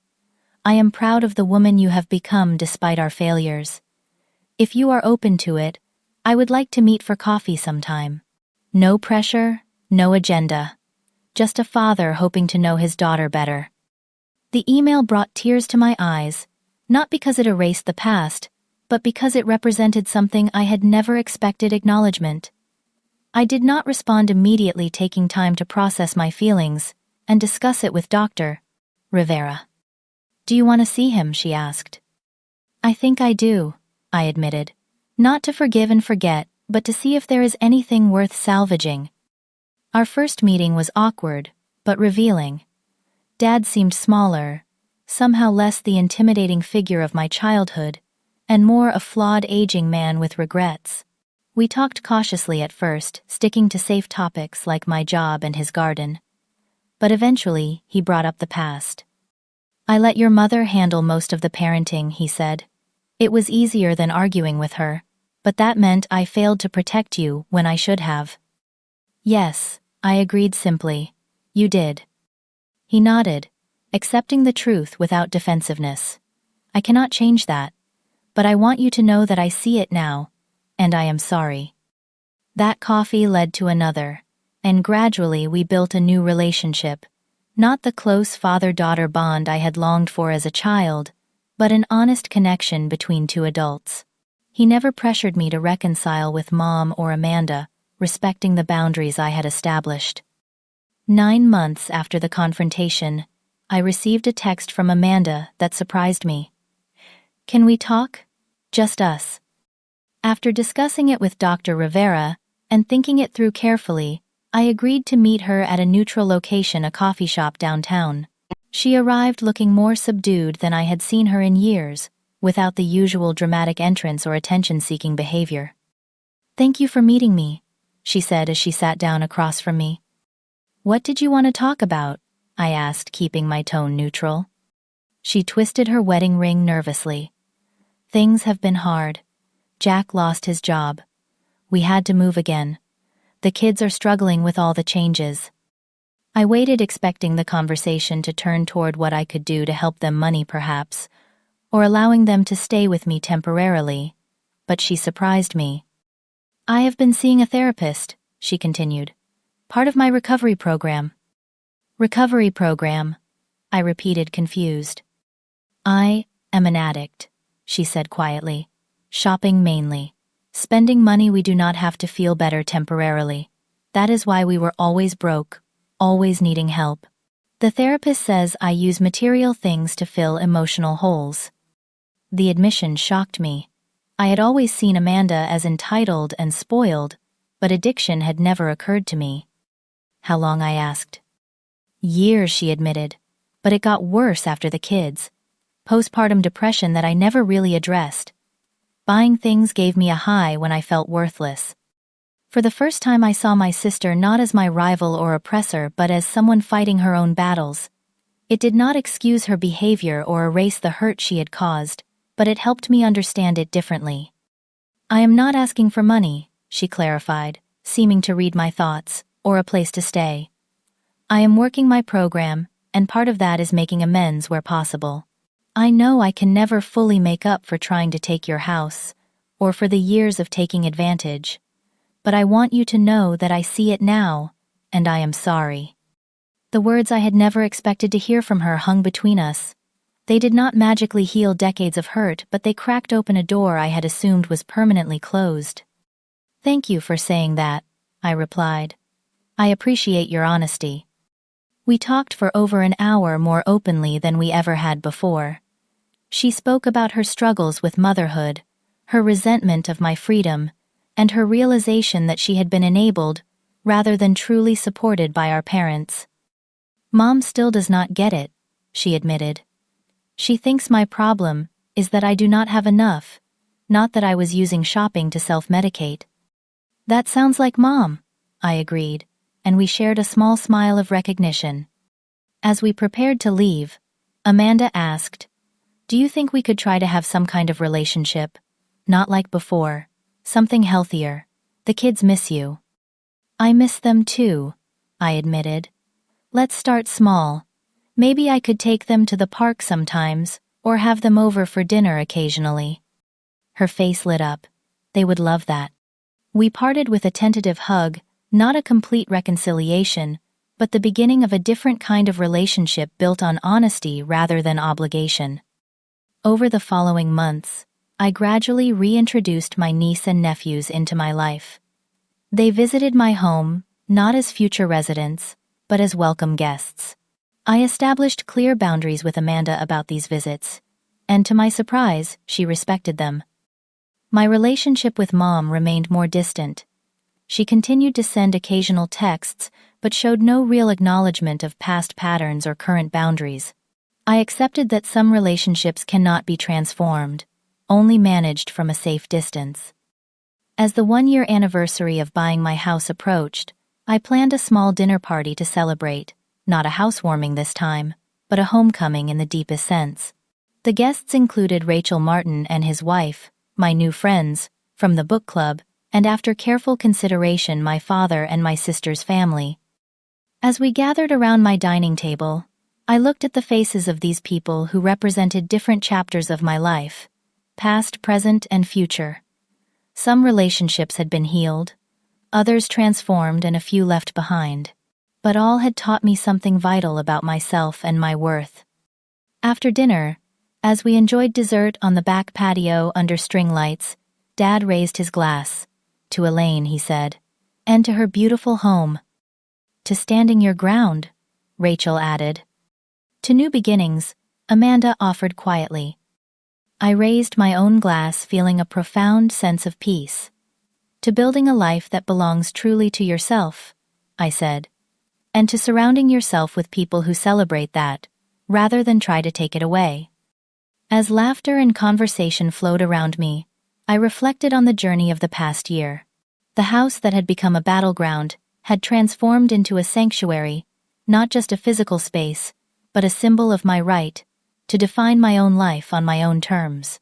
I am proud of the woman you have become despite our failures. If you are open to it, I would like to meet for coffee sometime. No pressure, no agenda. Just a father hoping to know his daughter better. The email brought tears to my eyes, not because it erased the past, but because it represented something I had never expected acknowledgement. I did not respond immediately, taking time to process my feelings and discuss it with Dr. Rivera. Do you want to see him? She asked. I think I do, I admitted. Not to forgive and forget, but to see if there is anything worth salvaging. Our first meeting was awkward, but revealing. Dad seemed smaller, somehow less the intimidating figure of my childhood, and more a flawed aging man with regrets. We talked cautiously at first, sticking to safe topics like my job and his garden. But eventually, he brought up the past. I let your mother handle most of the parenting, he said. It was easier than arguing with her, but that meant I failed to protect you when I should have. Yes, I agreed simply. You did. He nodded, accepting the truth without defensiveness. I cannot change that, but I want you to know that I see it now, and I am sorry. That coffee led to another, and gradually we built a new relationship. Not the close father-daughter bond I had longed for as a child, but an honest connection between two adults. He never pressured me to reconcile with Mom or Amanda, respecting the boundaries I had established. 9 months after the confrontation, I received a text from Amanda that surprised me. Can we talk? Just us. After discussing it with Dr. Rivera and thinking it through carefully, I agreed to meet her at a neutral location, a coffee shop downtown. She arrived looking more subdued than I had seen her in years, without the usual dramatic entrance or attention-seeking behavior. Thank you for meeting me, she said as she sat down across from me. What did you want to talk about? I asked, keeping my tone neutral. She twisted her wedding ring nervously. Things have been hard. Jack lost his job. We had to move again. The kids are struggling with all the changes. I waited, expecting the conversation to turn toward what I could do to help them, money perhaps, or allowing them to stay with me temporarily, but she surprised me. I have been seeing a therapist, she continued. Part of my recovery program. Recovery program, I repeated, confused. I am an addict, she said quietly. Shopping mainly. Spending money we do not have to feel better temporarily. That is why we were always broke, always needing help. The therapist says I use material things to fill emotional holes. The admission shocked me. I had always seen Amanda as entitled and spoiled, but addiction had never occurred to me. How long? I asked. Years, she admitted, but it got worse after the kids. Postpartum depression that I never really addressed. Buying things gave me a high when I felt worthless. For the first time I saw my sister not as my rival or oppressor but as someone fighting her own battles. It did not excuse her behavior or erase the hurt she had caused. but it helped me understand it differently. I am not asking for money, she clarified, seeming to read my thoughts, or a place to stay. I am working my program, and part of that is making amends where possible. I know I can never fully make up for trying to take your house, or for the years of taking advantage, but I want you to know that I see it now, and I am sorry. The words I had never expected to hear from her hung between us. They did not magically heal decades of hurt, but they cracked open a door I had assumed was permanently closed. Thank you for saying that, I replied. I appreciate your honesty. We talked for over an hour more openly than we ever had before. She spoke about her struggles with motherhood, her resentment of my freedom, and her realization that she had been enabled, rather than truly supported by our parents. Mom still does not get it, she admitted. She thinks my problem is that I do not have enough, not that I was using shopping to self-medicate. That sounds like Mom, I agreed, and we shared a small smile of recognition. As we prepared to leave, Amanda asked, "Do you think we could try to have some kind of relationship? Not like before, something healthier. The kids miss you." I miss them too, I admitted. Let's start small. Maybe I could take them to the park sometimes, or have them over for dinner occasionally. Her face lit up. They would love that. We parted with a tentative hug, not a complete reconciliation, but the beginning of a different kind of relationship built on honesty rather than obligation. Over the following months, I gradually reintroduced my niece and nephews into my life. They visited my home, not as future residents, but as welcome guests. I established clear boundaries with Amanda about these visits, and to my surprise, she respected them. My relationship with Mom remained more distant. She continued to send occasional texts, but showed no real acknowledgement of past patterns or current boundaries. I accepted that some relationships cannot be transformed, only managed from a safe distance. As the one-year anniversary of buying my house approached, I planned a small dinner party to celebrate, not a housewarming this time, but a homecoming in the deepest sense. The guests included Rachel Martin and his wife, my new friends, from the book club, and after careful consideration my father and my sister's family. As we gathered around my dining table, I looked at the faces of these people who represented different chapters of my life, past, present, and future. Some relationships had been healed, others transformed, and a few left behind. But all had taught me something vital about myself and my worth. After dinner, as we enjoyed dessert on the back patio under string lights, Dad raised his glass. "To Elaine," he said, "and to her beautiful home." "To standing your ground," Rachel added. "To new beginnings," Amanda offered quietly. I raised my own glass, feeling a profound sense of peace. "To building a life that belongs truly to yourself," I said, "and to surrounding yourself with people who celebrate that, rather than try to take it away." As laughter and conversation flowed around me, I reflected on the journey of the past year. The house that had become a battleground had transformed into a sanctuary, not just a physical space, but a symbol of my right to define my own life on my own terms.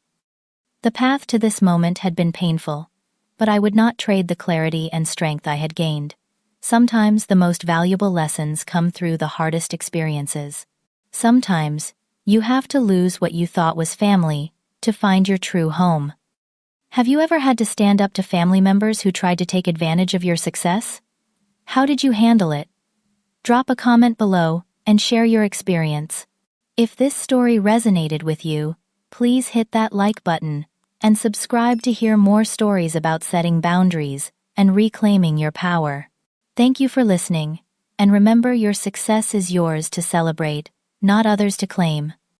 The path to this moment had been painful, but I would not trade the clarity and strength I had gained. Sometimes the most valuable lessons come through the hardest experiences. Sometimes you have to lose what you thought was family to find your true home. Have you ever had to stand up to family members who tried to take advantage of your success? How did you handle it? Drop a comment below and share your experience. If this story resonated with you, please hit that like button and subscribe to hear more stories about setting boundaries and reclaiming your power. Thank you for listening, and remember, your success is yours to celebrate, not others to claim.